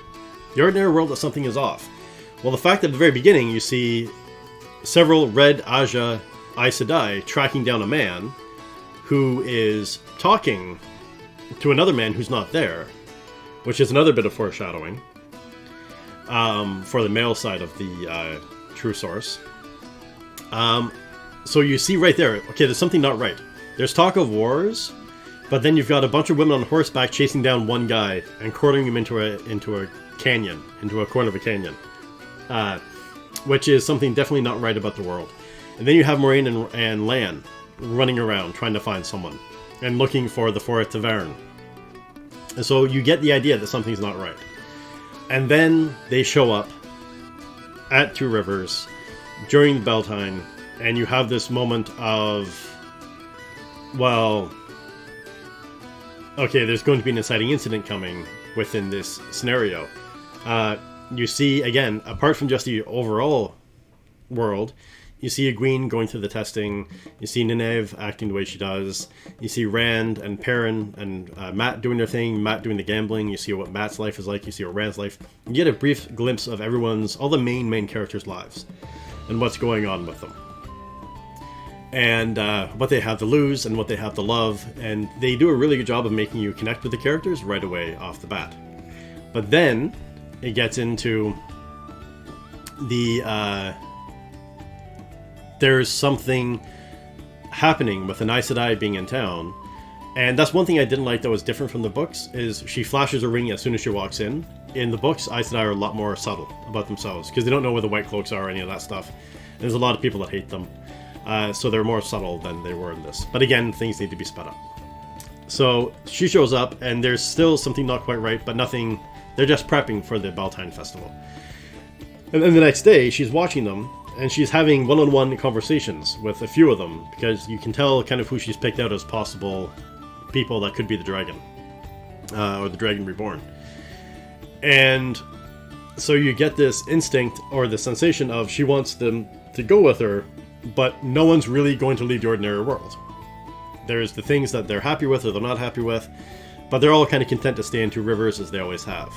The ordinary world, that something is off. Well, the fact that at the very beginning you see several Red Aja Aes Sedai tracking down a man who is talking to another man who's not there, which is another bit of foreshadowing for the male side of the true source. So you see right there, okay, there's something not right. There's talk of wars, but then you've got a bunch of women on horseback chasing down one guy and cornering him into a canyon, into a corner of a canyon, which is something definitely not right about the world. And then you have Moraine and Lan running around trying to find someone and looking for the Forêt Taverne. And so you get the idea that something's not right. And then they show up at Two Rivers during the Beltane, and you have this moment of, well, okay, there's going to be an inciting incident coming within this scenario. You see, again, apart from just the overall world, you see Iguin going through the testing, you see Nynaeve acting the way she does, you see Rand and Perrin and Matt doing their thing, Matt doing the gambling, you see what Matt's life is like, you see what Rand's life. You get a brief glimpse of all the main characters' lives and what's going on with them. and what they have to lose and what they have to love, and they do a really good job of making you connect with the characters right away off the bat. But then it gets into the there's something happening with an Aes Sedai being in town, and that's one thing I didn't like that was different from the books, is she flashes a ring as soon as she walks in. In the books, Aes Sedai are a lot more subtle about themselves, because they don't know where the White Cloaks are or any of that stuff. And there's a lot of people that hate them. So they're more subtle than they were in this. But again, things need to be sped up. So she shows up, and there's still something not quite right, but nothing... They're just prepping for the Beltane Festival. And then the next day, she's watching them, and she's having one-on-one conversations with a few of them, because you can tell kind of who she's picked out as possible people that could be the dragon. Or the Dragon Reborn. And so you get this instinct, or the sensation of she wants them to go with her, but no one's really going to leave the ordinary world. There's the things that they're happy with or they're not happy with, but they're all kind of content to stay in Two Rivers as they always have.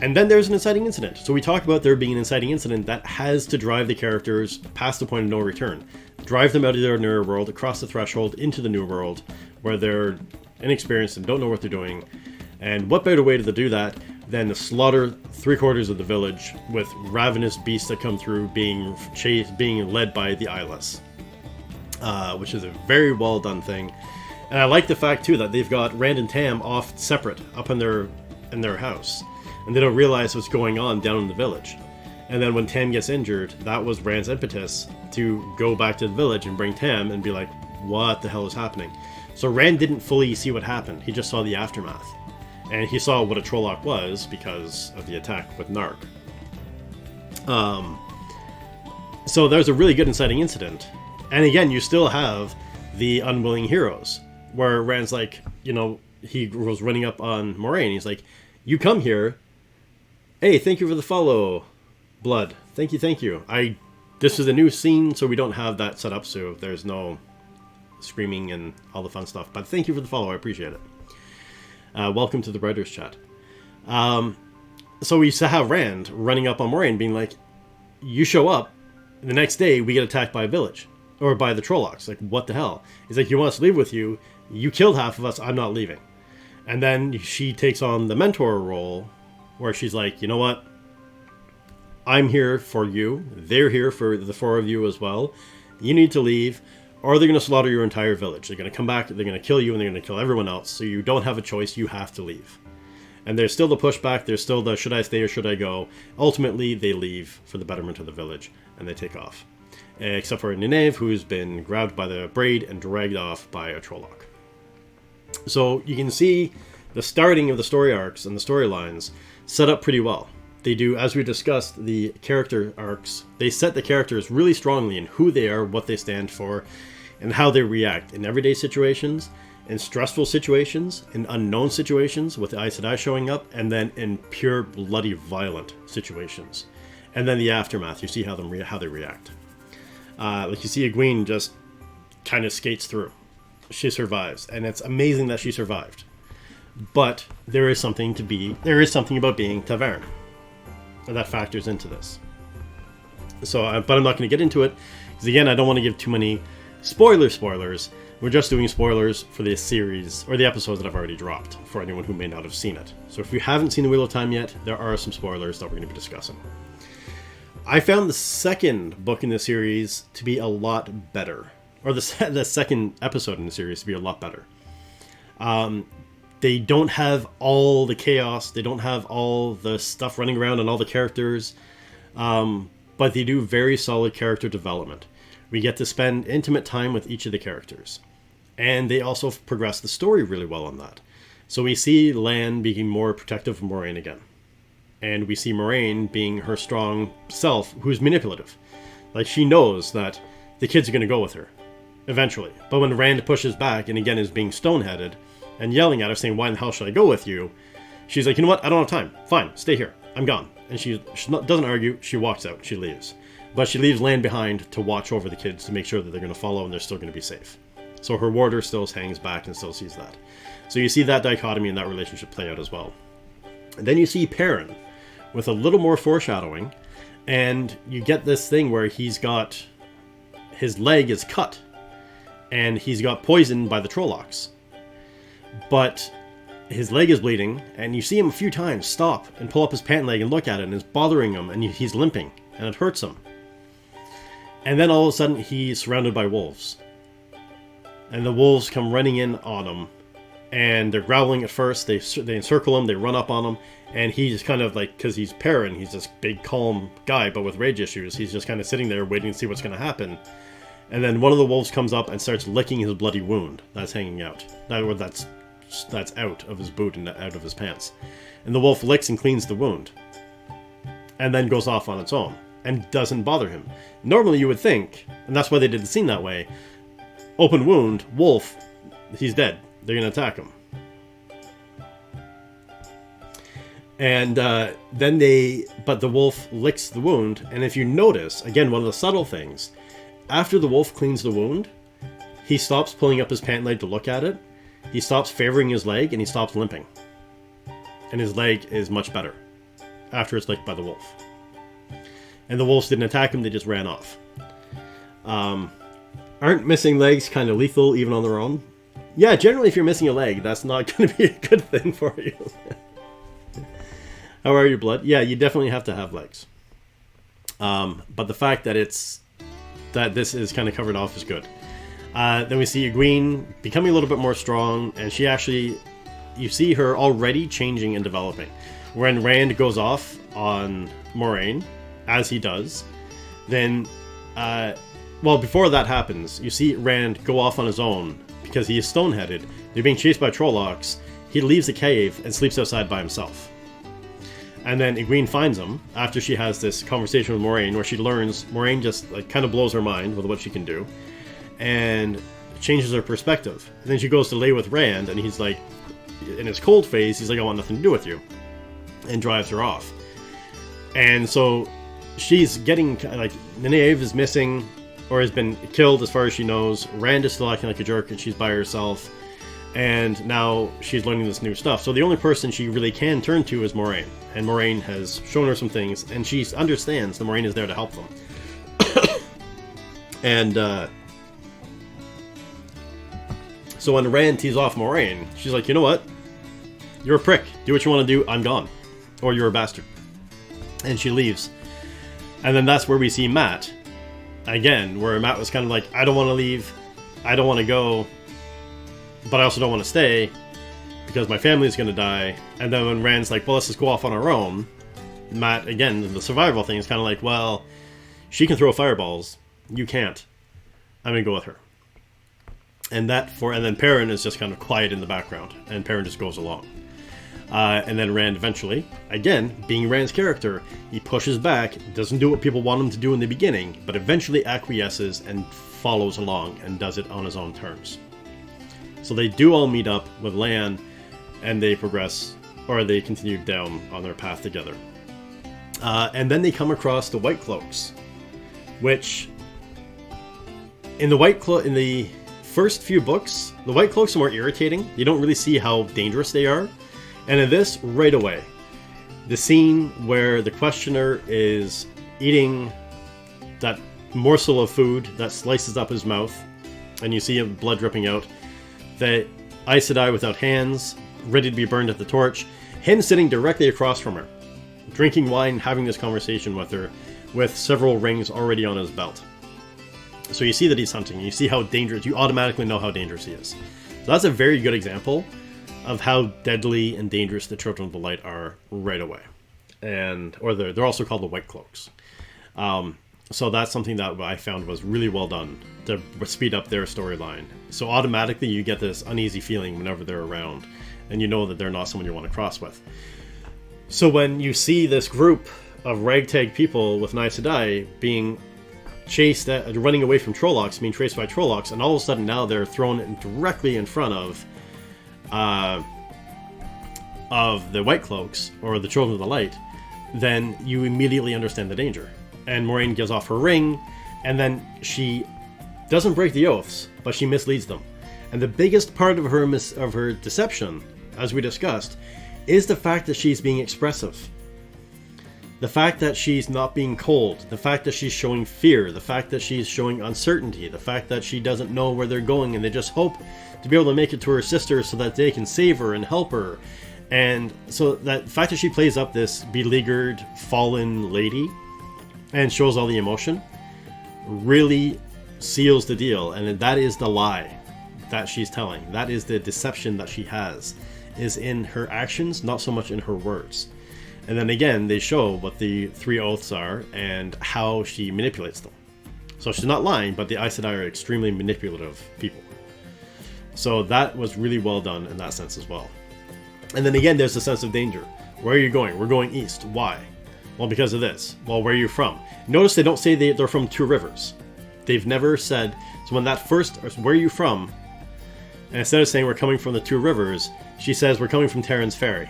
And then there's an inciting incident. So we talk about there being an inciting incident that has to drive the characters past the point of no return. Drive them out of the ordinary world, across the threshold, into the new world, where they're inexperienced and don't know what they're doing. And what better way to do that than to slaughter 3/4 of the village with ravenous beasts that come through being led by the Eyeless. Which is a very well done thing. And I like the fact too that they've got Rand and Tam off separate up in their house. And they don't realize what's going on down in the village. And then when Tam gets injured, that was Rand's impetus to go back to the village and bring Tam and be like, what the hell is happening? So Rand didn't fully see what happened. He just saw the aftermath. And he saw what a Trolloc was because of the attack with Nark. So there's a really good inciting incident. And again, you still have the unwilling heroes, where Rand's like, he was running up on Moraine. He's like, you come here. Hey, thank you for the follow, Blood. Thank you. This is a new scene, so we don't have that set up, so there's no screaming and all the fun stuff. But thank you for the follow. I appreciate it. Welcome to the Writers' Chat. So we used to have Rand running up on Moraine being like, you show up, and the next day we get attacked by a village. Or by the Trollocs. Like, what the hell? He's like, you want us to leave with you? You killed half of us, I'm not leaving. And then she takes on the mentor role, where she's like, you know what? I'm here for you. They're here for the four of you as well. You need to leave, or they're going to slaughter your entire village. They're going to come back, they're going to kill you, and they're going to kill everyone else. So you don't have a choice, you have to leave. And there's still the pushback, there's still the should I stay or should I go? Ultimately, they leave for the betterment of the village, and they take off. Except for Nynaeve, who's been grabbed by the braid and dragged off by a Trolloc. So you can see the starting of the story arcs and the storylines set up pretty well. They do, as we discussed, the character arcs. They set the characters really strongly in who they are, what they stand for, and how they react in everyday situations, in stressful situations, in unknown situations with the Aes Sedai showing up, and then in pure bloody violent situations. And then the aftermath, you see how they react. Like you see Iguin just kind of skates through. She survives, and it's amazing that she survived. But there is something about being Tavern that factors into this. So, but I'm not going to get into it because again, I don't want to give too many spoilers. We're just doing spoilers for the series or the episodes that I've already dropped for anyone who may not have seen it. So if you haven't seen The Wheel of Time yet, there are some spoilers that we're going to be discussing. I found the second book in the series to be a lot better. Or the second episode in the series to be a lot better. They don't have all the chaos. They don't have all the stuff running around and all the characters. But they do very solid character development. We get to spend intimate time with each of the characters. And they also progress the story really well on that. So we see Lan being more protective of Moraine again. And we see Moraine being her strong self, who's manipulative. Like, she knows that the kids are going to go with her, eventually. But when Rand pushes back, and again is being stone-headed, and yelling at her, saying, why in the hell should I go with you? She's like, you know what, I don't have time. Fine, stay here. I'm gone. And she doesn't argue, she walks out, she leaves. But she leaves Lan behind to watch over the kids to make sure that they're going to follow and they're still going to be safe. So her warder still hangs back and still sees that. So you see that dichotomy and that relationship play out as well. And then you see Perrin, with a little more foreshadowing, and you get this thing where he's got his leg is cut, and he's got poisoned by the Cloaks. But his leg is bleeding, and you see him a few times stop and pull up his pant leg and look at it, and it's bothering him, and he's limping, and it hurts him. And then all of a sudden, he's surrounded by wolves. And the wolves come running in on him, and they're growling at first. They encircle him, they run up on him, and he's kind of like, because he's Perrin, he's this big, calm guy, but with rage issues. He's just kind of sitting there waiting to see what's going to happen. And then one of the wolves comes up and starts licking his bloody wound that's hanging out. That's out of his boot and out of his pants. And the wolf licks and cleans the wound. And then goes off on its own. And doesn't bother him. Normally you would think, and that's why they did the scene that way, open wound, wolf, he's dead. They're going to attack him. And but the wolf licks the wound, and if you notice, again, one of the subtle things, after the wolf cleans the wound, he stops pulling up his pant leg to look at it, he stops favoring his leg, and he stops limping. And his leg is much better after it's licked by the wolf. And the wolves didn't attack him, they just ran off. Aren't missing legs kind of lethal even on their own? Yeah, generally if you're missing a leg, that's not going to be a good thing for you. How are your blood? Yeah, you definitely have to have legs. But the fact that this is kind of covered off is good. Then we see Iguin becoming a little bit more strong, and she actually, you see her already changing and developing. When Rand goes off on Moiraine, as he does, then, well, before that happens, you see Rand go off on his own, because he is stone-headed. They're being chased by Cloaks. He leaves the cave and sleeps outside by himself. And then Iguin finds him after she has this conversation with Moiraine, where she learns Moiraine just like kind of blows her mind with what she can do, and changes her perspective. And then she goes to lay with Rand, and he's like, in his cold phase, he's like, I want nothing to do with you, and drives her off. And so she's getting like, Nynaeve is missing, or has been killed as far as she knows. Rand is still acting like a jerk, and she's by herself. And now she's learning this new stuff. So the only person she really can turn to is Moiraine. And Moiraine has shown her some things, and she understands that Moiraine is there to help them. And so when Rand tees off Moiraine, she's like, you know what? You're a prick. Do what you want to do. I'm gone. Or you're a bastard. And she leaves. And then that's where we see Matt. Again, where Matt was kind of like, I don't want to leave. I don't want to go. But I also don't want to stay because my family's going to die. And then when Rand's like, well, let's just go off on our own, Matt, again, the survival thing is kind of like, well, she can throw fireballs. You can't. I'm going to go with her. And then Perrin is just kind of quiet in the background, and Perrin just goes along. And then Rand eventually, again, being Rand's character, he pushes back, doesn't do what people want him to do in the beginning, but eventually acquiesces and follows along and does it on his own terms. So they do all meet up with Lan, and they progress, or they continue down on their path together. And then they come across the White Cloaks, which in the first few books, the White Cloaks are more irritating. You don't really see how dangerous they are. And in this, right away, the scene where the questioner is eating that morsel of food that slices up his mouth, and you see him blood dripping out, the Aes Sedai without hands, ready to be burned at the torch, him sitting directly across from her, drinking wine, having this conversation with her, with several rings already on his belt. So you see that he's hunting, you see how dangerous, you automatically know how dangerous he is. So that's a very good example of how deadly and dangerous the Children of the Light are right away. Or they're also called the White Cloaks. So that's something that I found was really well done to speed up their storyline. So automatically you get this uneasy feeling whenever they're around, and you know that they're not someone you want to cross with. So when you see this group of ragtag people with Aes Sedai being chased, running away from Cloaks, being chased by Cloaks, and all of a sudden now they're thrown directly in front of the White Cloaks, or the Children of the Light, then you immediately understand the danger. And Moiraine gives off her ring, and then she doesn't break the oaths, but she misleads them. And the biggest part of her deception, as we discussed, is the fact that she's being expressive. The fact that she's not being cold, the fact that she's showing fear, the fact that she's showing uncertainty, the fact that she doesn't know where they're going and they just hope to be able to make it to her sister so that they can save her and help her. And so that fact that she plays up this beleaguered, fallen lady and shows all the emotion really seals the deal. And that is the lie that she's telling. That is the deception that she has, is in her actions, not so much in her words. And then again, they show what the 3 oaths are and how she manipulates them. So she's not lying, but the Aes Sedai are extremely manipulative people. So that was really well done in that sense as well. And then again, there's a sense of danger. Where are you going? We're going east. Why? Well, because of this. Well, where are you from? Notice they don't say they're from 2 rivers. They've never said... So when that first... Where are you from? And instead of saying we're coming from the 2 rivers, she says we're coming from Terran's Ferry.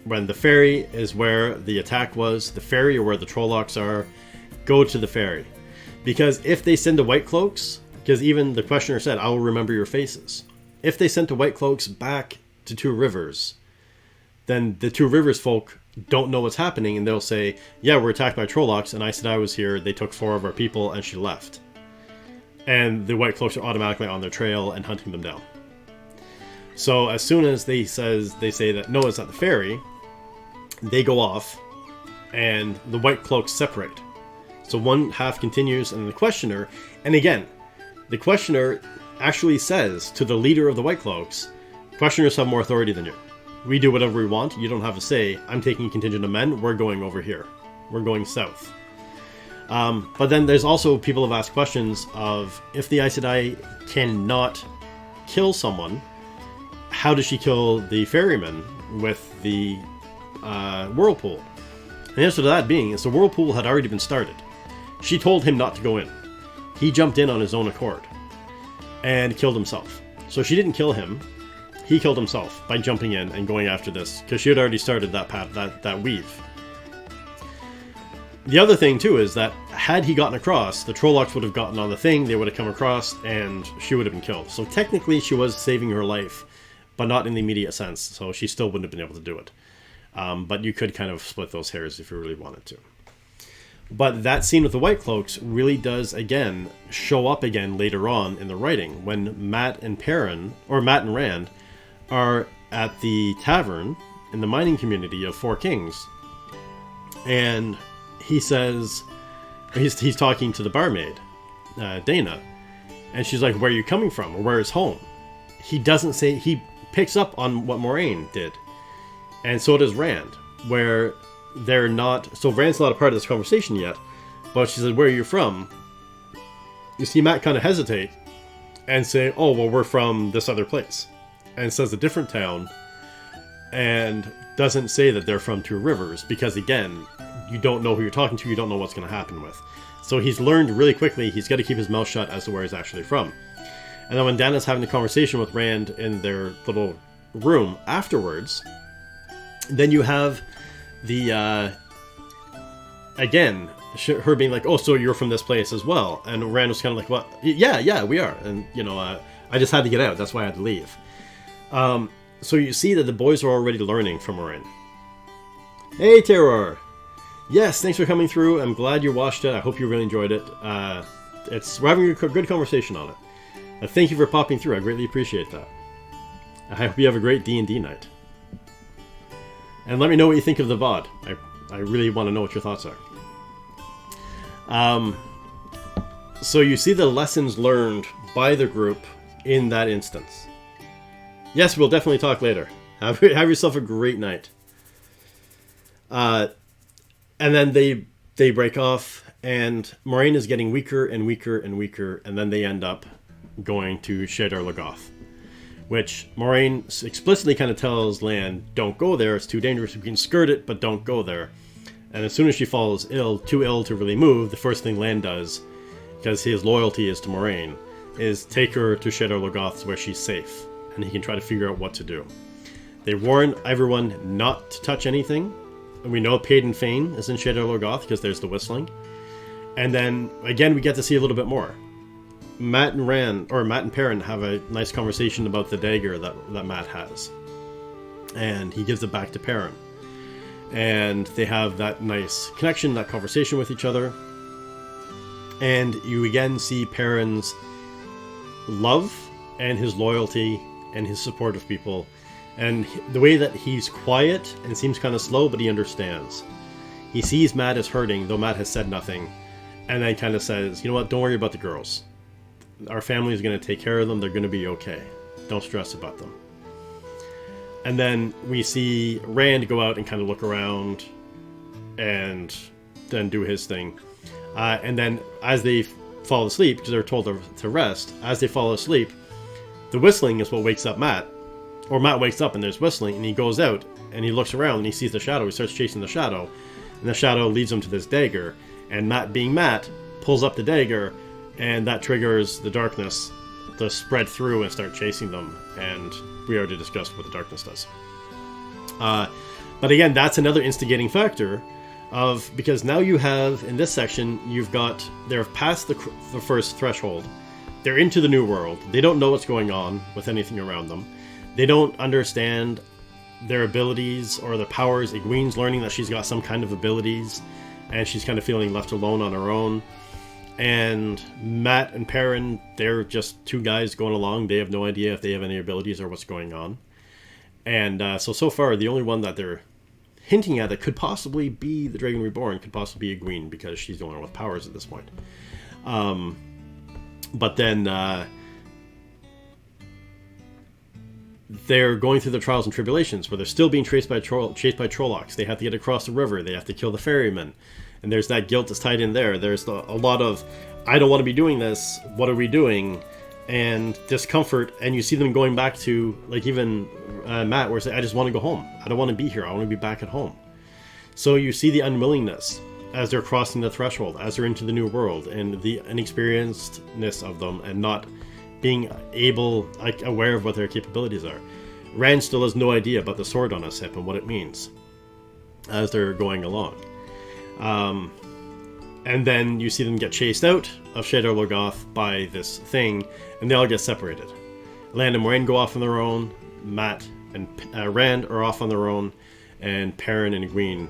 When the ferry is where the attack was, the ferry or where the Trollocs are, go to the ferry. Because if they send the White Cloaks, because even the questioner said, I will remember your faces. If they sent the White Cloaks back to 2 rivers, then the 2 rivers folk don't know what's happening, and they'll say, yeah, we're attacked by Trollocs, and I said I was here, they took 4 of our people, and she left. And the White Cloaks are automatically on their trail and hunting them down. So as soon as they say that no, it's at the ferry, they go off, and the White Cloaks separate. So one half continues, and the questioner, and again, the questioner actually says to the leader of the White Cloaks, questioners have more authority than you. We do whatever we want, you don't have a say. I'm taking a contingent of men, we're going over here. We're going south. But then there's also people have asked questions of, if the Aes Sedai cannot kill someone, how does she kill the ferryman with the whirlpool? The answer to that being is the whirlpool had already been started. She told him not to go in. He jumped in on his own accord and killed himself. So she didn't kill him. He killed himself by jumping in and going after this, because she had already started that path, that weave. The other thing too is that had he gotten across, the Trollocs would have gotten on the thing, they would have come across, and she would have been killed. So technically she was saving her life, but not in the immediate sense, so she still wouldn't have been able to do it. But you could kind of split those hairs if you really wanted to. But that scene with the White Cloaks really does, again, show up again later on in the writing, when Matt and Perrin, or Matt and Rand, are at the tavern in the mining community of 4 Kings. And he says, he's talking to the barmaid, Dana, and she's like, where are you coming from, or where is home? He doesn't say, he picks up on what Moiraine did. And so does Rand, where they're not... So Rand's not a part of this conversation yet, but she said, where are you from? You see Matt kind of hesitate and say, oh, well, we're from this other place. And says a different town, and doesn't say that they're from 2 rivers, because again, you don't know who you're talking to, you don't know what's going to happen with. So he's learned really quickly, he's got to keep his mouth shut as to where he's actually from. And then when Dana's having a conversation with Rand in their little room afterwards, then you have the, again, her being like, oh, so you're from this place as well. And Rand was kind of like, well, yeah, we are. And, you know, I just had to get out, that's why I had to leave. So you see that the boys are already learning from Moiraine. Hey, Terror! Yes, thanks for coming through. I'm glad you watched it. I hope you really enjoyed it. We're having a good conversation on it. Thank you for popping through. I greatly appreciate that. I hope you have a great D&D night. And let me know what you think of the VOD. I really want to know what your thoughts are. So you see the lessons learned by the group in that instance. Yes, we'll definitely talk later. Have yourself a great night. And then they break off, and Moiraine is getting weaker and weaker and weaker, and then they end up going to Shadar Logoth, which Moiraine explicitly kind of tells Lan, don't go there, it's too dangerous, you can skirt it, but don't go there. And as soon as she falls ill, too ill to really move, the first thing Lan does, because his loyalty is to Moiraine, is take her to Shadar Logoth where she's safe, and he can try to figure out what to do. They warn everyone not to touch anything. And we know Peyton Feyne is in Shadar Logoth because there's the whistling. And then, again, we get to see a little bit more. Matt and Perrin have a nice conversation about the dagger that Matt has. And he gives it back to Perrin. And they have that nice connection, that conversation with each other. And you again see Perrin's love and his loyalty and his support of people. And the way that he's quiet and seems kind of slow, but he understands. He sees Matt is hurting, though Matt has said nothing. And then kind of says, you know what, don't worry about the girls. Our family is going to take care of them. They're going to be okay. Don't stress about them. And then we see Rand go out and kind of look around and then do his thing. And then as they fall asleep, because they're told to rest, as they fall asleep, the whistling is what wakes up Matt. Or Matt wakes up and there's whistling, and he goes out and he looks around and he sees the shadow. He starts chasing the shadow, and the shadow leads him to this dagger. And Matt, being Matt, pulls up the dagger, and that triggers the darkness to spread through and start chasing them. And we already discussed what the darkness does. But again, that's another instigating factor because now you have, in this section, they're past the first threshold. They're into the new world. They don't know what's going on with anything around them. They don't understand their abilities or their powers. Iguin's learning that she's got some kind of abilities, and she's kind of feeling left alone on her own. And Matt and Perrin, they're just two guys going along. They have no idea if they have any abilities or what's going on. And so far, the only one that they're hinting at that could possibly be the Dragon Reborn could possibly be Iguin, because she's the only one with powers at this point. But then they're going through the trials and tribulations where they're still being chased by Trollocs. They have to get across the river. They have to kill the ferryman. And there's that guilt that's tied in there. There's a lot of, I don't want to be doing this. What are we doing? And discomfort. And you see them going back to, like even Matt, where it's like, I just want to go home. I don't want to be here. I want to be back at home. So you see the unwillingness as they're crossing the threshold, as they're into the new world, and the inexperiencedness of them, and not being aware of what their capabilities are. Rand still has no idea about the sword on his hip and what it means as they're going along. And then you see them get chased out of Shadar Logoth by this thing, and they all get separated. Lan and Moiraine go off on their own, Matt and Rand are off on their own, and Perrin and Iguin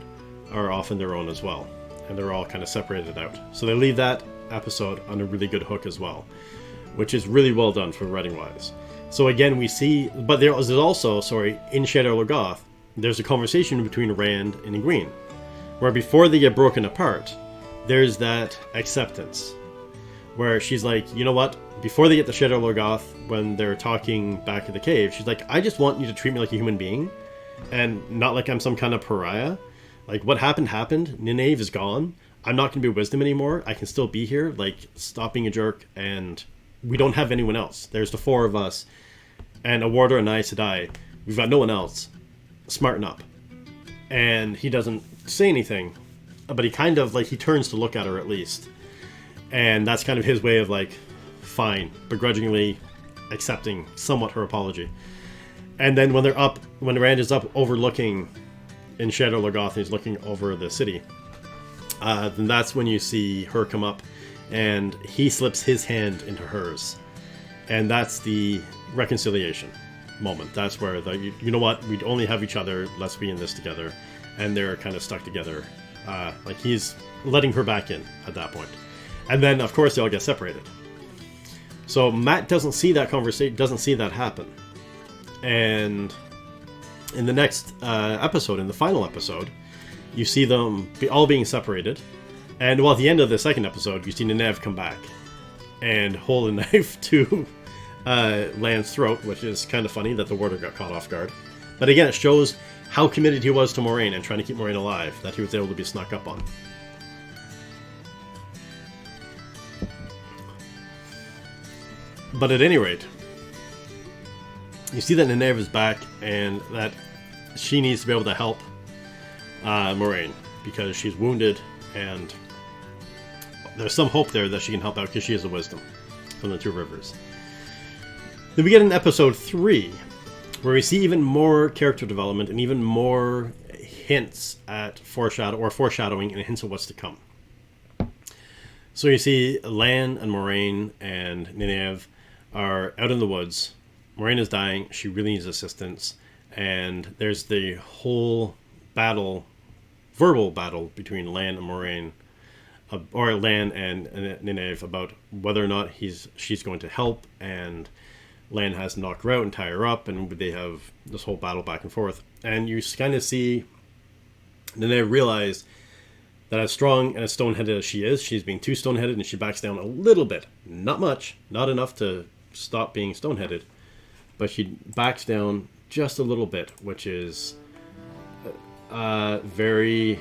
are off on their own as well. And they're all kind of separated out. So they leave that episode on a really good hook as well, which is really well done for writing-wise. So again, we see, but there's also, in Shadar Logoth, there's a conversation between Rand and Iguin, where before they get broken apart, there's that acceptance, where she's like, you know what, before they get to Shadar Logoth, when they're talking back at the cave, she's like, I just want you to treat me like a human being, and not like I'm some kind of pariah. Like, what happened. Nynaeve is gone. I'm not going to be Wisdom anymore. I can still be here. Like, stop being a jerk. And we don't have anyone else. There's the four of us. And a warder and Aes Sedai. We've got no one else. Smarten up. And he doesn't say anything. But he kind of, he turns to look at her at least. And that's kind of his way of, fine. Begrudgingly accepting somewhat her apology. And then when Rand is up overlooking in Shadar Logoth, and he's looking over the city, then that's when you see her come up, and he slips his hand into hers, and that's the reconciliation moment. That's where you know what, we only have each other, let's be in this together. And they're kind of stuck together, he's letting her back in at that point. And then of course they all get separated. So Matt doesn't see that conversation, doesn't see that happen. And in the next episode, in the final episode, you see them all being separated. And at the end of the second episode, you see Nynaeve come back and hold a knife to Lan's throat, which is kind of funny that the warder got caught off guard. But again, it shows how committed he was to Moiraine and trying to keep Moiraine alive, that he was able to be snuck up on. But at any rate, you see that Nynaeve is back, and that she needs to be able to help Moiraine, because she's wounded, and there's some hope there that she can help out because she has a wisdom from the Two Rivers. Then we get in episode 3, where we see even more character development and even more hints at foreshadowing and hints of what's to come. So you see Lan and Moiraine and Nynaeve are out in the woods. Moiraine is dying. She really needs assistance. And there's the whole battle verbal battle between Lan and Moiraine, or Lan and Nynaeve, about whether or not she's going to help, and Lan has to knock her out and tie her up, and they have this whole battle back and forth. And you kind of see Nynaeve realize that as strong and as stone-headed as she is, she's being too stone-headed, and she backs down a little bit. Not much, not enough to stop being stone-headed, but she backs down just a little bit, which is very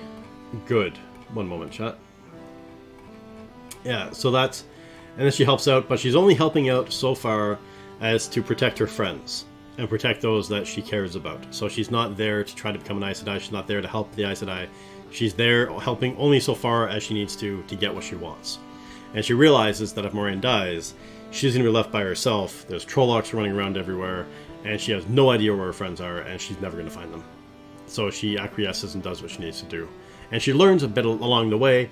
good. One moment, chat. Yeah, so that's... And then she helps out, but she's only helping out so far as to protect her friends and protect those that she cares about. So she's not there to try to become an Aes Sedai. She's not there to help the Aes Sedai. She's there helping only so far as she needs to get what she wants. And she realizes that if Moiraine dies, she's going to be left by herself. There's Trollocs running around everywhere, and she has no idea where her friends are, and she's never going to find them. So she acquiesces and does what she needs to do. And she learns a bit along the way,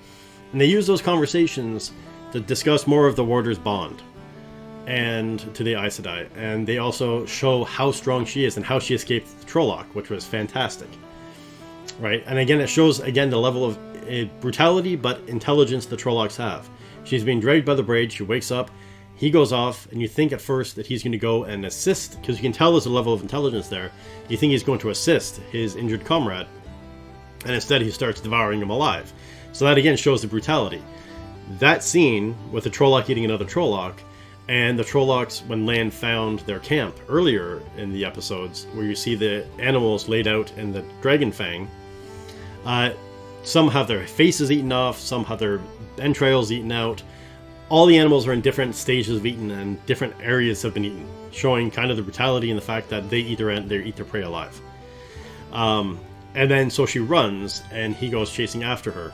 and they use those conversations to discuss more of the Warder's bond and to the Aes Sedai. And they also show how strong she is and how she escaped the Trolloc, which was fantastic. Right? And again, it shows, again, the level of brutality but intelligence the Trollocs have. She's being dragged by the braid, she wakes up, he goes off, and you think at first that he's going to go and assist, because you can tell there's a level of intelligence there. You think he's going to assist his injured comrade, and instead he starts devouring him alive. So that again shows the brutality. That scene with the Trolloc eating another Trolloc, and the Trollocs when Lan found their camp earlier in the episodes, where you see the animals laid out in the Dragon Fang, some have their faces eaten off, some have their entrails eaten out. All the animals are in different stages of eating, and different areas have been eaten, showing kind of the brutality and the fact that they eat their prey alive. And then so she runs, and he goes chasing after her.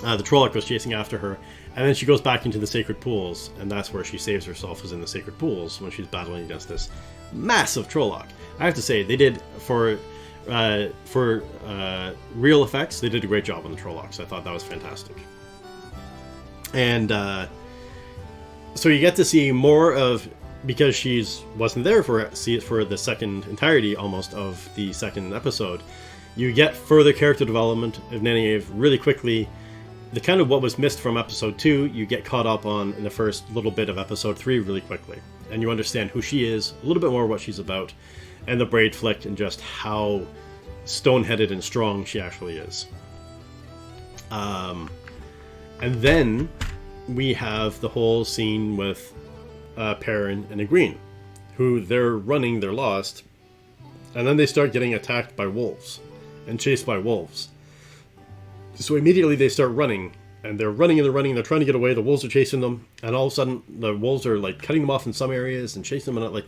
The Trolloc goes chasing after her, and then she goes back into the Sacred Pools, and that's where she saves herself, is in the Sacred Pools when she's battling against this massive Trolloc. I have to say, they did for real effects, they did a great job on the Trollocs. I thought that was fantastic. And so you get to see more of, because she's wasn't there for the second entirety almost of the second episode, you get further character development of Nynaeve really quickly. The kind of what was missed from episode 2, you get caught up on in the first little bit of episode 3 really quickly, and you understand who she is, a little bit more what she's about, and the braid flick, and just how stone-headed and strong she actually is. And then we have the whole scene with Perrin and Iguin, who they're running, they're lost, and then they start getting attacked by wolves and chased by wolves. So immediately they start running, and they're running and they're running, and they're trying to get away, the wolves are chasing them, and all of a sudden the wolves are like cutting them off in some areas and chasing them, and like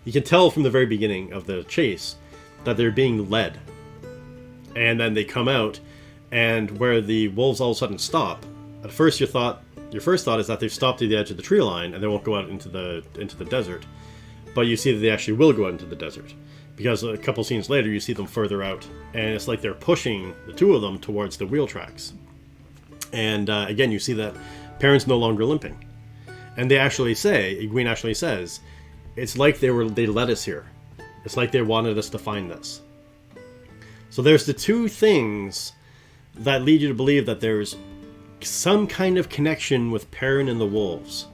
you can tell from the very beginning of the chase that they're being led. And then they come out, and where the wolves all of a sudden stop, at first your first thought is that they've stopped at the edge of the tree line and they won't go out into the desert. But you see that they actually will go out into the desert, because a couple scenes later you see them further out, and it's like they're pushing the two of them towards the wheel tracks. And again, you see that Perrin's no longer limping, and Iguin actually says, it's like they led us here. It's like they wanted us to find this. So there's the two things that lead you to believe that there's some kind of connection with Perrin and the wolves.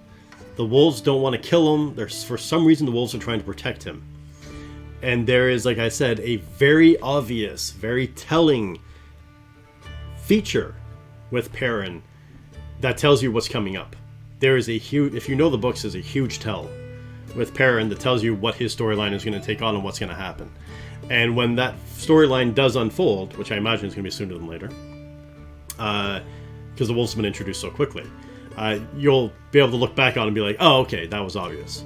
The wolves don't want to kill him. For some reason, the wolves are trying to protect him. And there is, like I said, a very obvious, very telling feature with Perrin that tells you what's coming up. There is a huge, if you know the books, there's a huge tell with Perrin that tells you what his storyline is going to take on and what's going to happen. And when that storyline does unfold, which I imagine is going to be sooner than later, because the wolves have been introduced so quickly, you'll be able to look back on it and be like, oh, okay, that was obvious.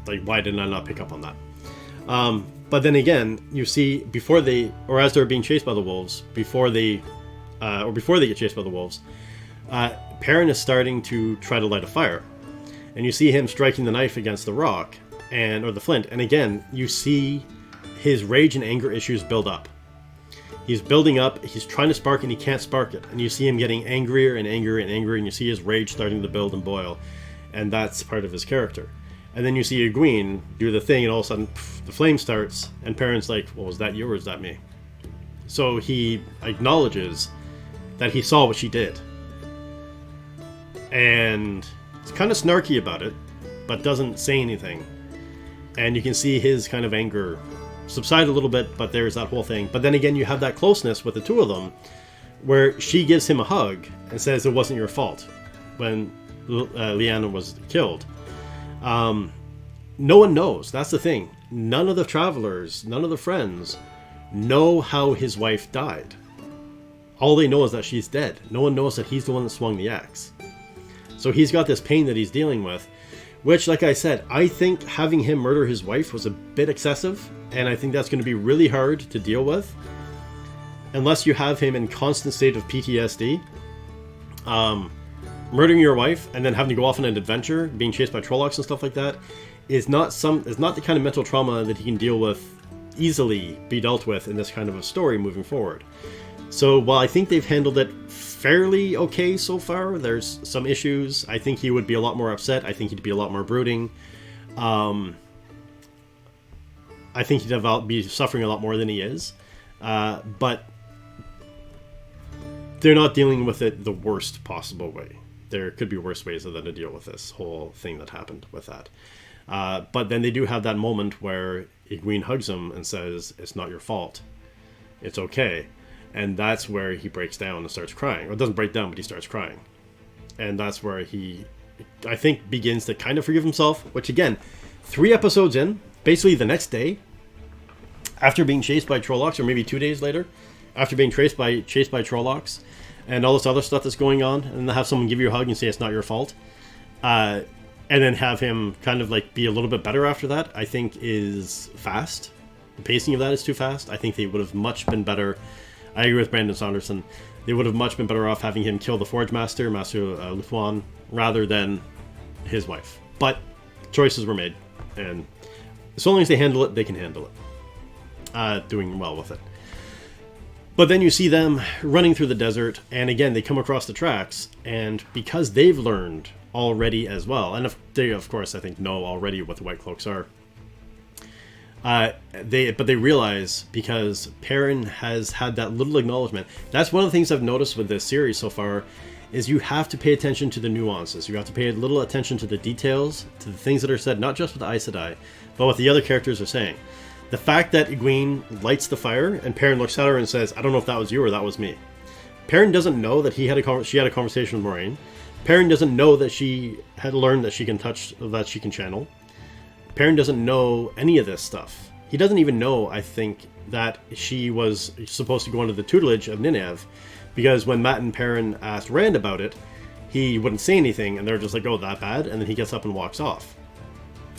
Like, why didn't I not pick up on that? But then again, you see, as they're being chased by the wolves, before they get chased by the wolves, Perrin is starting to try to light a fire. And you see him striking the knife against the rock, or the flint, and again, you see his rage and anger issues build up. He's building up, he's trying to spark and he can't spark it. And you see him getting angrier and angrier and angrier, and you see his rage starting to build and boil. And that's part of his character. And then you see Iguin do the thing, and all of a sudden, the flame starts, and Perrin's like, well, was that you or is that me? So he acknowledges that he saw what she did. And he's kind of snarky about it, but doesn't say anything. And you can see his kind of anger subside a little bit, but there's that whole thing. But then again, you have that closeness with the two of them, where she gives him a hug and says it wasn't your fault when Lyanna was killed. No one knows. That's the thing. None of the travelers, none of the friends know how his wife died. All they know is that she's dead. No one knows that he's the one that swung the axe. So he's got this pain that he's dealing with, which, like I said, I think having him murder his wife was a bit excessive, and I think that's going to be really hard to deal with unless you have him in constant state of PTSD. Murdering your wife and then having to go off on an adventure, being chased by Trollocs and stuff like that, is not the kind of mental trauma that he can deal with easily, be dealt with in this kind of a story moving forward. So while I think they've handled it fairly okay so far, there's some issues. I think he would be a lot more upset. I think he'd be a lot more brooding. I think he'd be suffering a lot more than he is. But they're not dealing with it the worst possible way. There could be worse ways than to deal with this whole thing that happened with that. But then they do have that moment where Iguin hugs him and says, "It's not your fault. It's okay." And that's where he breaks down and starts crying. Or doesn't break down, but he starts crying. And that's where he, I think, begins to kind of forgive himself. Which, again, 3 episodes in, basically the next day, after being chased by Trollocs, or maybe 2 days later, after being chased by Trollocs, and all this other stuff that's going on, and then have someone give you a hug and say it's not your fault, and then have him kind of like be a little bit better after that, I think is fast. The pacing of that is too fast. I think they would have much been better. I agree with Brandon Sanderson. They would have much been better off having him kill the Forge Master, Master Luthwan, rather than his wife. But choices were made, and as long as they handle it, they can handle it. Doing well with it. But then you see them running through the desert, and again, they come across the tracks, and because they've learned already as well, and they, of course, I think know already what the White Cloaks are, they realize, because Perrin has had that little acknowledgement. That's one of the things I've noticed with this series so far, is you have to pay attention to the nuances. You have to pay a little attention to the details, to the things that are said, not just with Aes Sedai, but what the other characters are saying. The fact that Iguin lights the fire and Perrin looks at her and says, "I don't know if that was you or that was me." Perrin doesn't know that she had a conversation with Moiraine. Perrin doesn't know that she had learned that she can touch, that she can channel. Perrin doesn't know any of this stuff. He doesn't even know, I think, that she was supposed to go under the tutelage of Nineveh, because when Matt and Perrin asked Rand about it, he wouldn't say anything, and they're just like, "Oh, that bad?" And then he gets up and walks off.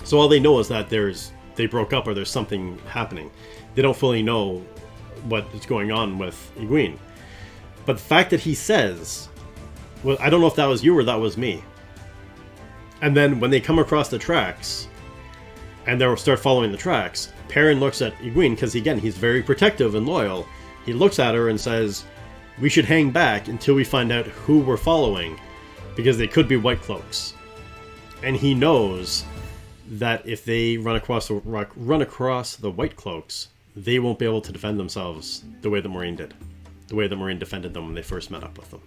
So all they know is that they broke up, or there's something happening. They don't fully know what is going on with Iguin. But the fact that he says, "Well, I don't know if that was you or that was me." And then when they come across the tracks, and they'll start following the tracks, Perrin looks at Iguin, because again, he's very protective and loyal. He looks at her and says, "We should hang back until we find out who we're following, because they could be White Cloaks." And he knows that if they run across the White Cloaks, they won't be able to defend themselves the way that Moiraine did, the way that Moiraine defended them when they first met up with them.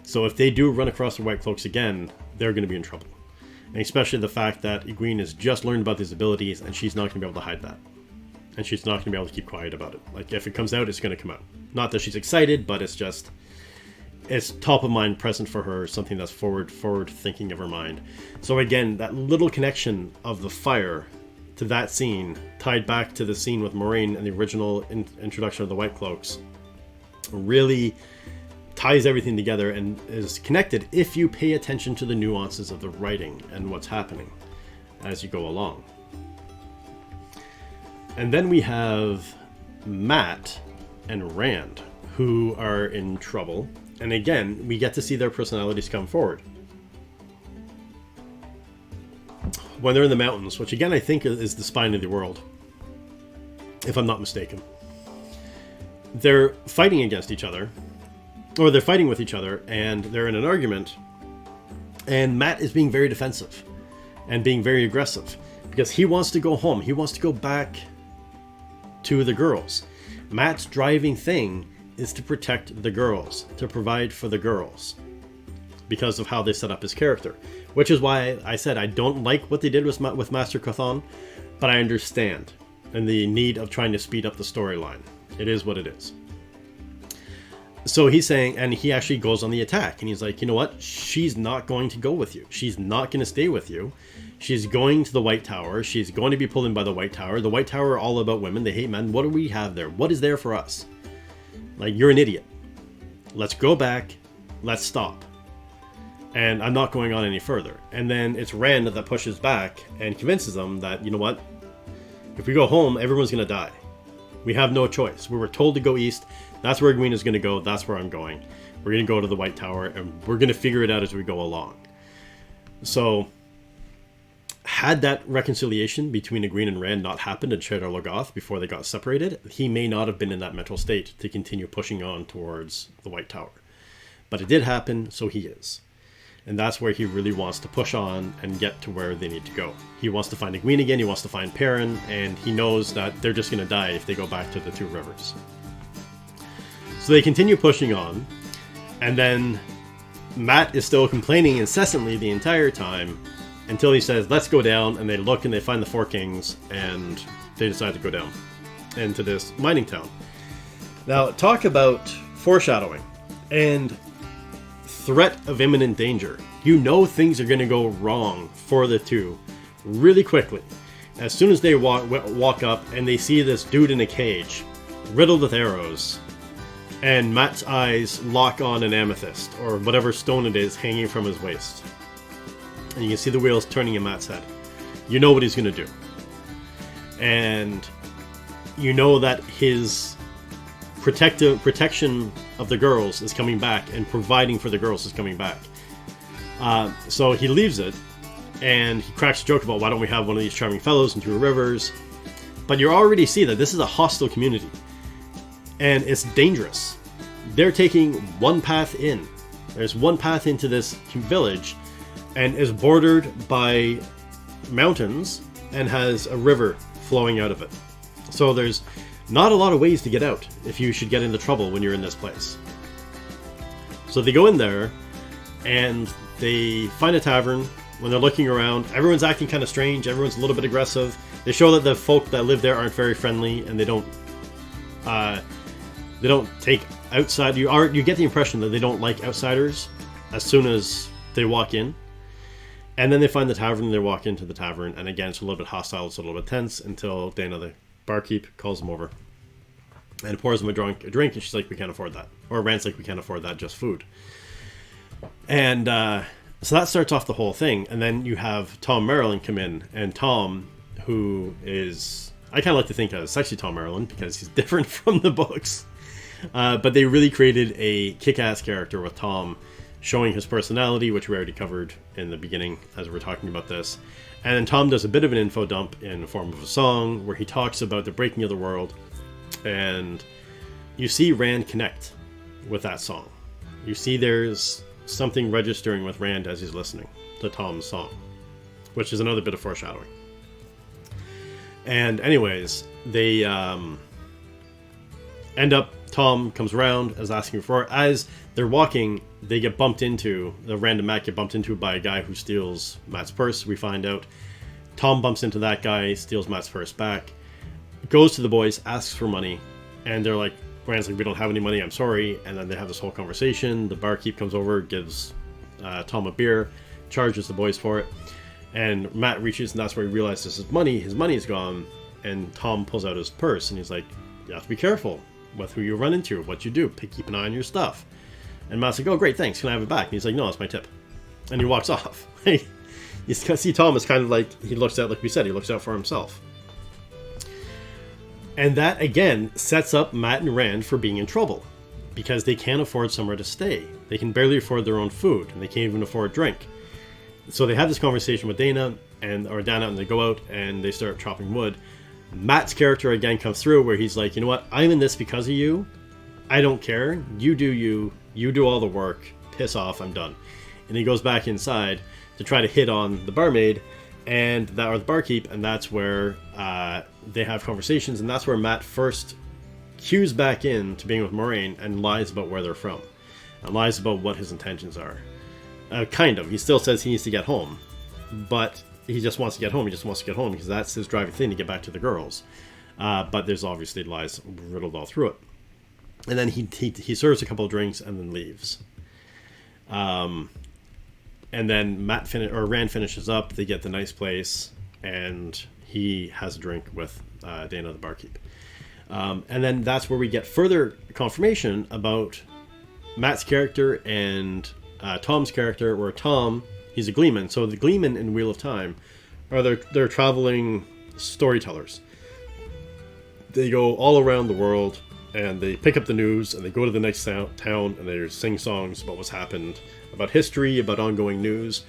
So if they do run across the White Cloaks again, they're going to be in trouble. And especially the fact that Iguin has just learned about these abilities, and she's not going to be able to hide that. And she's not going to be able to keep quiet about it. Like, if it comes out, it's going to come out. Not that she's excited, but it's top of mind, present for her, something that's forward thinking of her mind. So again, that little connection of the fire to that scene, tied back to the scene with Moiraine and the original introduction of the White Cloaks, really ties everything together and is connected if you pay attention to the nuances of the writing and what's happening as you go along. And then we have Matt and Rand, who are in trouble. And again, we get to see their personalities come forward. When they're in the mountains, which again I think is the spine of the world, if I'm not mistaken. They're fighting against each other, or they're fighting with each other, and they're in an argument, and Matt is being very defensive and being very aggressive because he wants to go home. He wants to go back to the girls. Matt's driving thing is to protect the girls, to provide for the girls, because of how they set up his character. Which is why I said I don't like what they did with Master Chthon, but I understand, and the need of trying to speed up the storyline. It is what it is. So he's saying, and he actually goes on the attack, and he's like, you know what? She's not going to go with you. She's not going to stay with you. She's going to the White Tower. She's going to be pulled in by the White Tower. The White Tower are all about women. They hate men. What do we have there? What is there for us? Like, you're an idiot. Let's go back. Let's stop. And I'm not going on any further. And then it's Rand that pushes back and convinces them that, you know what? If we go home, everyone's going to die. We have no choice. We were told to go east. That's where Iguin is going to go. That's where I'm going. We're going to go to the White Tower, and we're going to figure it out as we go along. So, had that reconciliation between Iguin and Rand not happened in Shadar Logoth before they got separated, he may not have been in that mental state to continue pushing on towards the White Tower. But it did happen, so he is. And that's where he really wants to push on and get to where they need to go. He wants to find Iguin again, he wants to find Perrin, and he knows that they're just going to die if they go back to the Two Rivers. So they continue pushing on, and then Matt is still complaining incessantly the entire time until he says, let's go down, and they look and they find the Four Kings, and they decide to go down into this mining town. Now, talk about foreshadowing and threat of imminent danger. You know things are going to go wrong for the two really quickly. As soon as they walk up and they see this dude in a cage, riddled with arrows, and Matt's eyes lock on an amethyst, or whatever stone it is, hanging from his waist. And you can see the wheels turning in Matt's head. You know what he's going to do. And you know that his protection of the girls is coming back, and providing for the girls is coming back. So he leaves it, and he cracks a joke about, why don't we have one of these charming fellows in Two Rivers? But you already see that this is a hostile community, and it's dangerous. They're taking one path in. There's one path into this village, and is bordered by mountains, and has a river flowing out of it. So there's not a lot of ways to get out if you should get into trouble when you're in this place. So they go in there, and they find a tavern. When they're looking around, everyone's acting kind of strange. Everyone's a little bit aggressive. They show that the folk that live there aren't very friendly, and they don't take outside. You get the impression that they don't like outsiders as soon as they walk in. And then they find the tavern, and they walk into the tavern, and again, it's a little bit hostile, it's a little bit tense, until Dana, the barkeep, calls them over and pours them a drink, and she's like, we can't afford that. Or Rand's like, we can't afford that, just food. And so that starts off the whole thing. And then you have Tom Maryland come in, and Tom, who is, I kind of like to think of sexy Tom Maryland, because he's different from the books. But they really created a kick-ass character with Tom, showing his personality, which we already covered in the beginning as we're talking about this. And then Tom does a bit of an info dump in the form of a song where he talks about the breaking of the world, and you see Rand connect with that song. You see there's something registering with Rand as he's listening to Tom's song, which is another bit of foreshadowing. And anyways, they end up, Tom comes around as asking for it. As they're walking, they get bumped into, the Rand and Matt get bumped into by a guy who steals Matt's purse, we find out. Tom bumps into that guy, steals Matt's purse back, goes to the boys, asks for money, and they're like, Rand's like, we don't have any money, I'm sorry. And then they have this whole conversation. The barkeep comes over, gives Tom a beer, charges the boys for it. And Matt reaches, and that's where he realizes his money is gone. And Tom pulls out his purse, and he's like, you have to be careful with who you run into, what you do, keep an eye on your stuff. And Matt's like, oh great, thanks, can I have it back? And he's like, no, it's my tip. And he walks off. You see Tom is kind of like, he looks out, like we said, he looks out for himself. And that, again, sets up Matt and Rand for being in trouble, because they can't afford somewhere to stay. They can barely afford their own food, and they can't even afford drink. So they have this conversation with Dana, and they go out, and they start chopping wood. Matt's character, again, comes through, where he's like, you know what, I'm in this because of you. I don't care. You do all the work. Piss off, I'm done. And he goes back inside to try to hit on the barmaid, or the barkeep, and that's where they have conversations, and that's where Matt first cues back in to being with Moraine and lies about where they're from. And lies about what his intentions are. Kind of. He still says he needs to get home. But he just wants to get home. He just wants to get home because that's his driving thing, to get back to the girls. But there's obviously lies riddled all through it. And then he serves a couple of drinks and then leaves. And then Rand finishes up. They get the nice place. And he has a drink with Dana the barkeep. And then that's where we get further confirmation about Matt's character and Tom's character, where Tom, he's a gleeman. So the gleeman in Wheel of Time are they're traveling storytellers. They go all around the world and they pick up the news and they go to the next town and they sing songs about what's happened, about history, about ongoing news.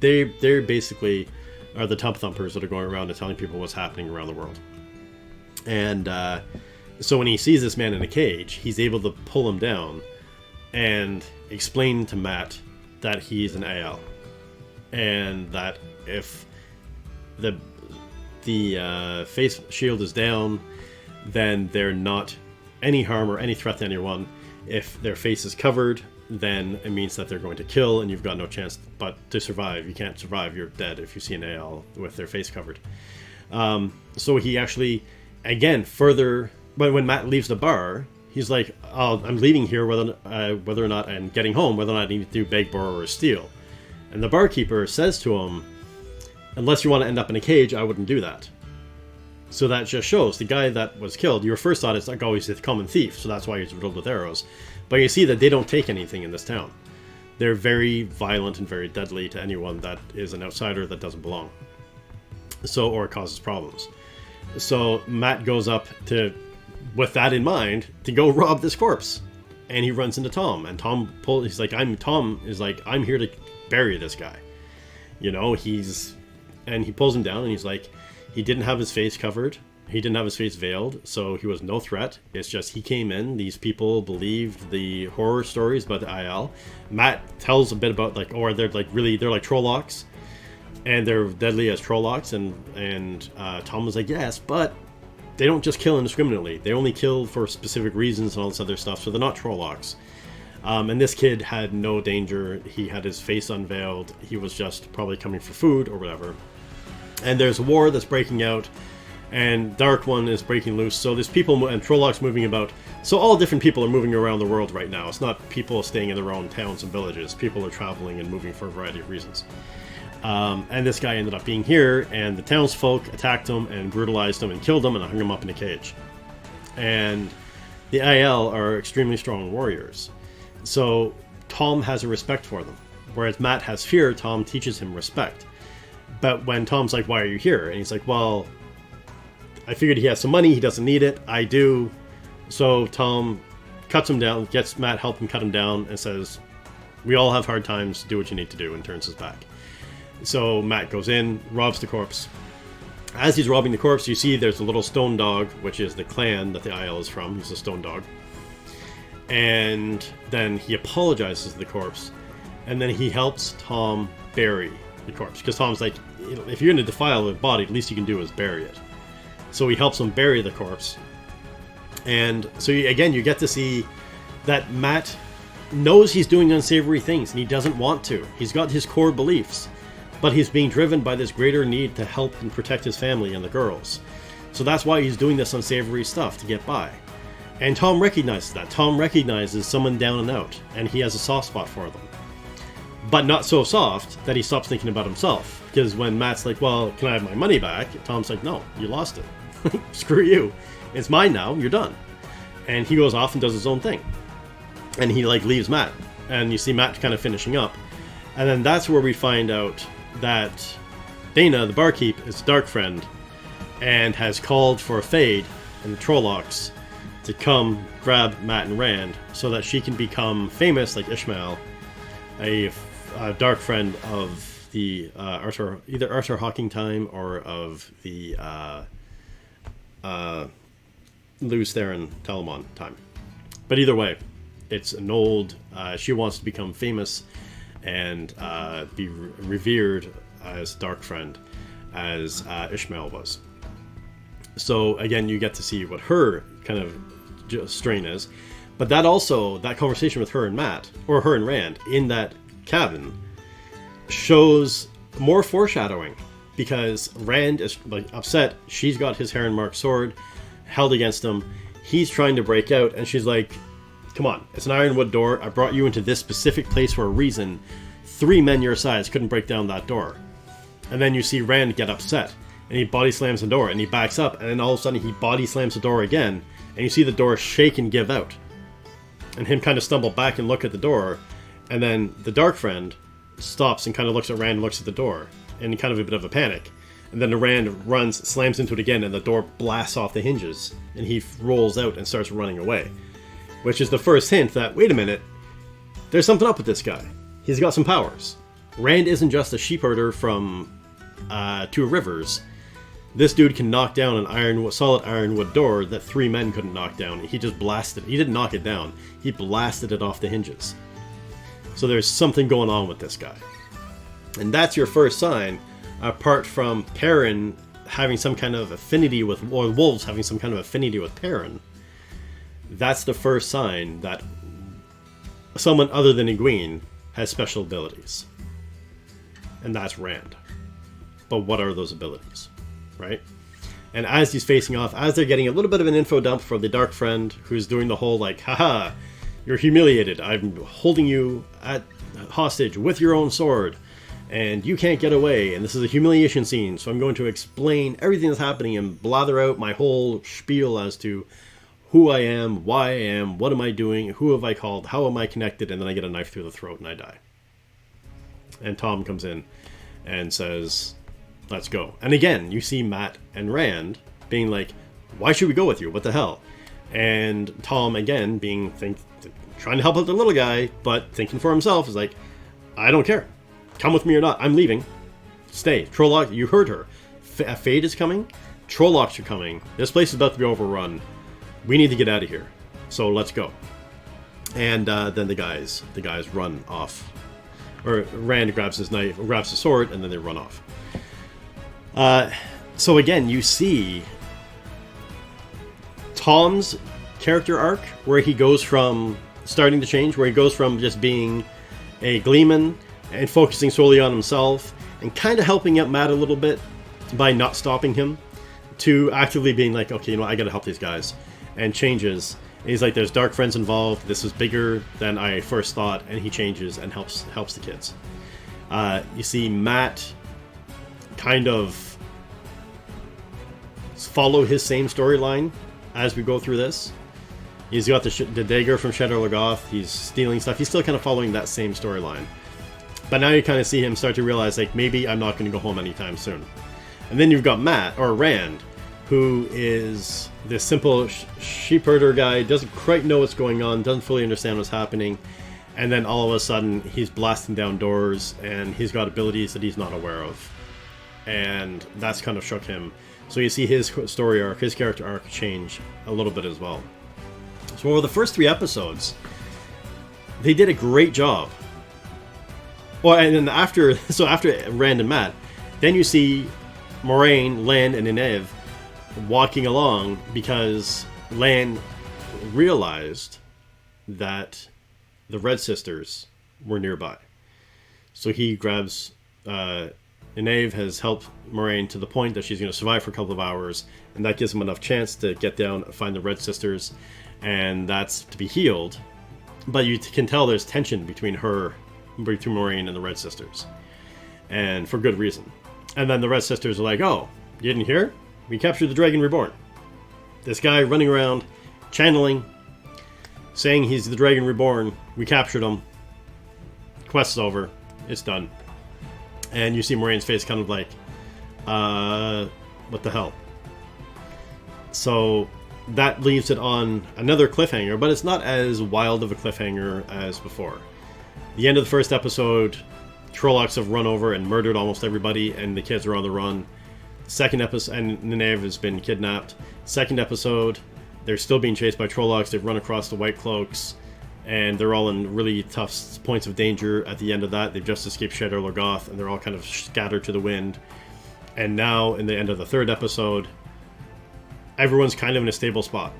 They're basically are the tub thumpers that are going around and telling people what's happening around the world. And so when he sees this man in a cage, he's able to pull him down and explain to Matt that he's an AL, and that if the face shield is down, then they're not any harm or any threat to anyone. If their face is covered, then it means that they're going to kill, and you've got no chance but to survive. You can't survive, you're dead if you see an AL with their face covered. So he actually, again, further, when Matt leaves the bar, he's like, I'm leaving here whether or not I'm getting home, whether or not I need to do beg, borrow, or steal. And the barkeeper says to him, unless you want to end up in a cage, I wouldn't do that. So that just shows the guy that was killed, your first thought is like, oh, he's a common thief, so that's why he's riddled with arrows. But you see that they don't take anything in this town. They're very violent and very deadly to anyone that is an outsider that doesn't belong. Or causes problems. So Matt goes up to, with that in mind, to go rob this corpse. And he runs into Tom. And Tom is like, I'm here to bury this guy. And he pulls him down and he's like, he didn't have his face covered. He didn't have his face veiled, so he was no threat. It's just he came in. These people believed the horror stories about the IL. Matt tells a bit about they're like Trollocs, and they're deadly as Trollocs. And Tom was like, yes, but they don't just kill indiscriminately. They only kill for specific reasons and all this other stuff. So they're not Trollocs. And this kid had no danger. He had his face unveiled. He was just probably coming for food or whatever. And there's a war that's breaking out. And Dark One is breaking loose. So there's people and Trollocs moving about. So all different people are moving around the world right now. It's not people staying in their own towns and villages. People are traveling and moving for a variety of reasons. And this guy ended up being here, and the townsfolk attacked him and brutalized him and killed him and hung him up in a cage. And the IL are extremely strong warriors. So Tom has a respect for them. Whereas Matt has fear, Tom teaches him respect. But when Tom's like, why are you here? And he's like, well, I figured he has some money, he doesn't need it, I do. So Tom cuts him down, gets Matt help him cut him down, and says, we all have hard times, do what you need to do, and turns his back. So Matt goes in, robs the corpse. As he's robbing the corpse, you see there's a little stone dog, which is the clan that the IL is from. He's a stone dog. And then he apologizes to the corpse, and then he helps Tom bury the corpse. Because Tom's like, if you're going to defile the body, the least you can do is bury it. So he helps him bury the corpse. And so again, you get to see that Matt knows he's doing unsavory things and he doesn't want to. He's got his core beliefs, but he's being driven by this greater need to help and protect his family and the girls. So that's why he's doing this unsavory stuff to get by. And Tom recognizes that. Tom recognizes someone down and out, and he has a soft spot for them. But not so soft that he stops thinking about himself. Because when Matt's like, well, can I have my money back? Tom's like, no, you lost it. Screw you. It's mine now. You're done. And he goes off and does his own thing. And he leaves Matt. And you see Matt kind of finishing up. And then that's where we find out that Dana, the barkeep, is a dark friend and has called for a Fade and the Trollocs to come grab Matt and Rand so that she can become famous like Ishmael, a dark friend of the either Arthur Hawking time or of the Luz Theron Telamon time. But either way, it's an old, she wants to become famous and be revered as dark friend as Ishmael was. So again, you get to see what her kind of strain is. But that also, that conversation with her and Matt, or her and Rand, in that cabin, shows more foreshadowing. Because Rand is like upset. She's got his Heron Mark sword held against him. He's trying to break out, and she's like, come on, it's an ironwood door. I brought you into this specific place for a reason. 3 men your size couldn't break down that door. And then you see Rand get upset, and he body slams the door, and he backs up, and then all of a sudden he body slams the door again, and you see the door shake and give out. And him kind of stumble back and look at the door, and then the Dark Friend stops and kind of looks at Rand and looks at the door, in kind of a bit of a panic. And then the Rand runs, slams into it again, and the door blasts off the hinges, and he rolls out and starts running away. Which is the first hint that, wait a minute, there's something up with this guy. He's got some powers. Rand isn't just a sheepherder from 2 Rivers. This dude can knock down an solid ironwood door that 3 men couldn't knock down. He just blasted it. He didn't knock it down. He blasted it off the hinges. So there's something going on with this guy. And that's your first sign, apart from Perrin having some kind of affinity with, or wolves having some kind of affinity with Perrin. That's the first sign that someone other than Iguin has special abilities. And that's Rand. But what are those abilities? Right? And as he's facing off, as they're getting a little bit of an info dump from the Dark Friend, who's doing the whole like, haha, you're humiliated. I'm holding you at hostage with your own sword, and you can't get away, and this is a humiliation scene, so I'm going to explain everything that's happening and blather out my whole spiel as to who I am, why I am, what am I doing, who have I called, how am I connected, and then I get a knife through the throat and I die. And Tom comes in and says, let's go. And again, you see Matt and Rand being like, why should we go with you? What the hell? And Tom, again, trying to help out the little guy, but thinking for himself, is like, I don't care. Come with me or not. I'm leaving. Stay. Trollocs, you heard her. Fade is coming. Trollocs are coming. This place is about to be overrun. We need to get out of here. So let's go. And then the guys run off. Or Rand grabs his knife, grabs his sword, and then they run off. So again, you see Tom's character arc, where he goes from starting to change, where he goes from just being a gleeman and focusing solely on himself and kind of helping out Matt a little bit by not stopping him, to actively being like, okay, you know, I gotta help these guys, and changes. And he's like, there's Dark Friends involved, this is bigger than I first thought, and he changes and helps the kids. You see Matt kind of follow his same storyline as we go through this. He's got the dagger from Shedar Logoth, he's stealing stuff, he's still kind of following that same storyline. But now you kind of see him start to realize, like, maybe I'm not going to go home anytime soon. And then you've got Matt, or Rand, who is this simple sheepherder guy, doesn't quite know what's going on, doesn't fully understand what's happening, and then all of a sudden he's blasting down doors, and he's got abilities that he's not aware of. And that's kind of shook him. So you see his story arc, his character arc change a little bit as well. So over the first 3 episodes, they did a great job. Well, and then after Rand and Matt, then you see Moiraine, Lan, and Nynaeve walking along because Lan realized that the Red Sisters were nearby. So he grabs... Nynaeve has helped Moiraine to the point that she's going to survive for a couple of hours, and that gives him enough chance to get down and find the Red Sisters, and that's to be healed. But you can tell there's tension between Moiraine and the Red Sisters, and for good reason. And then the Red Sisters are like, oh, you didn't hear? We captured the Dragon Reborn. This guy running around, channeling, saying he's the Dragon Reborn. We captured him. Quest's over. It's done. And you see Moraine's face kind of like, what the hell? So that leaves it on another cliffhanger, but it's not as wild of a cliffhanger as before. The end of the first episode, Trollocs have run over and murdered almost everybody, and the kids are on the run. Second episode, and Nynaeve has been kidnapped. Second episode, they're still being chased by Trollocs. They've run across the White Cloaks, and they're all in really tough points of danger. At the end of that, they've just escaped Shedar Logoth, and they're all kind of scattered to the wind. And now, in the end of the third episode, everyone's kind of in a stable spot.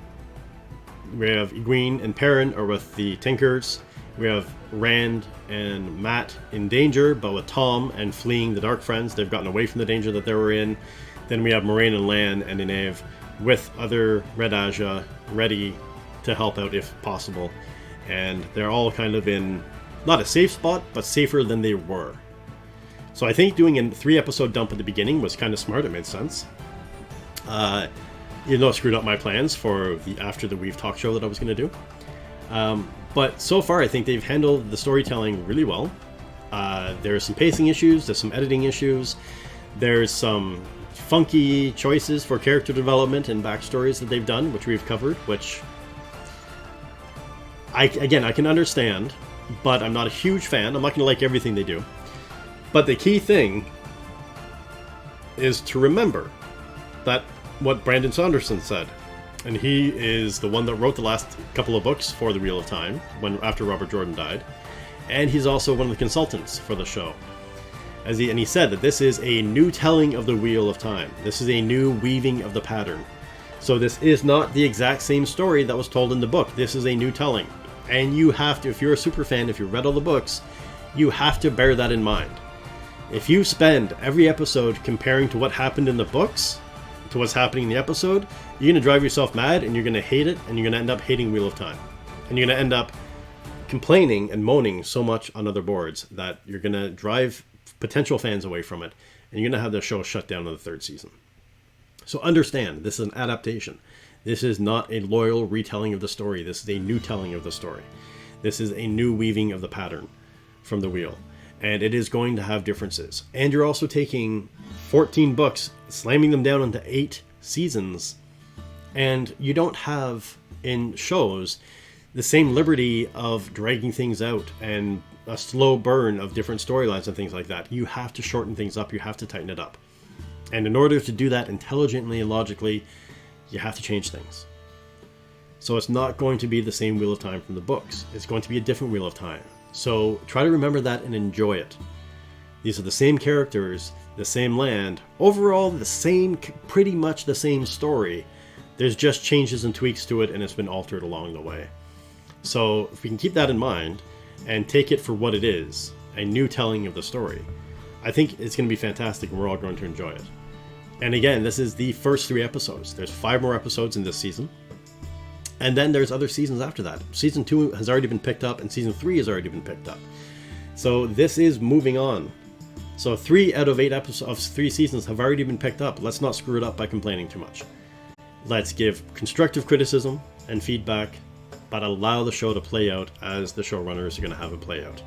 We have Iguin and Perrin are with the Tinkers. We have Rand and Matt in danger, but with Tom and fleeing the Dark Friends, they've gotten away from the danger that they were in. Then we have Moraine and Lan and Inave with other Red Aja ready to help out if possible. And they're all kind of in, not a safe spot, but safer than they were. So I think doing a 3-episode dump at the beginning was kind of smart. It made sense. Even though it screwed up my plans for the After the Weave talk show that I was going to do. But so far, I think they've handled the storytelling really well. There's some pacing issues, there's some editing issues, there's some funky choices for character development and backstories that they've done, which we've covered, which I can understand, but I'm not a huge fan. I'm not going to like everything they do. But the key thing is to remember that what Brandon Sanderson said, and he is the one that wrote the last couple of books for The Wheel of Time after Robert Jordan died, and he's also one of the consultants for the show. And he said that this is a new telling of the Wheel of Time. This is a new weaving of the pattern. So this is not the exact same story that was told in the book. This is a new telling. And you have to, if you're a super fan, if you've read all the books, you have to bear that in mind. If you spend every episode comparing to what happened in the books to what's happening in the episode, you're going to drive yourself mad, and you're going to hate it, and you're going to end up hating Wheel of Time. And you're going to end up complaining and moaning so much on other boards that you're going to drive potential fans away from it, and you're going to have the show shut down in the 3rd season. So understand, this is an adaptation. This is not a loyal retelling of the story. This is a new telling of the story. This is a new weaving of the pattern from the wheel. And it is going to have differences. And you're also taking 14 books, slamming them down into 8 seasons, and you don't have, in shows, the same liberty of dragging things out and a slow burn of different storylines and things like that. You have to shorten things up. You have to tighten it up. And in order to do that intelligently and logically, you have to change things. So it's not going to be the same Wheel of Time from the books. It's going to be a different Wheel of Time. So try to remember that and enjoy it. These are the same characters, the same land, overall the same, pretty much the same story. There's just changes and tweaks to it, and it's been altered along the way. So if we can keep that in mind and take it for what it is, a new telling of the story, I think it's going to be fantastic, and we're all going to enjoy it. And again, this is the first 3 episodes. There's 5 more episodes in this season. And then there's other seasons after that. Season 2 has already been picked up, and Season 3 has already been picked up. So this is moving on. So 3 out of 8 episodes of 3 seasons have already been picked up. Let's not screw it up by complaining too much. Let's give constructive criticism and feedback, but allow the show to play out as the showrunners are going to have it play out,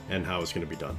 and how it's going to be done.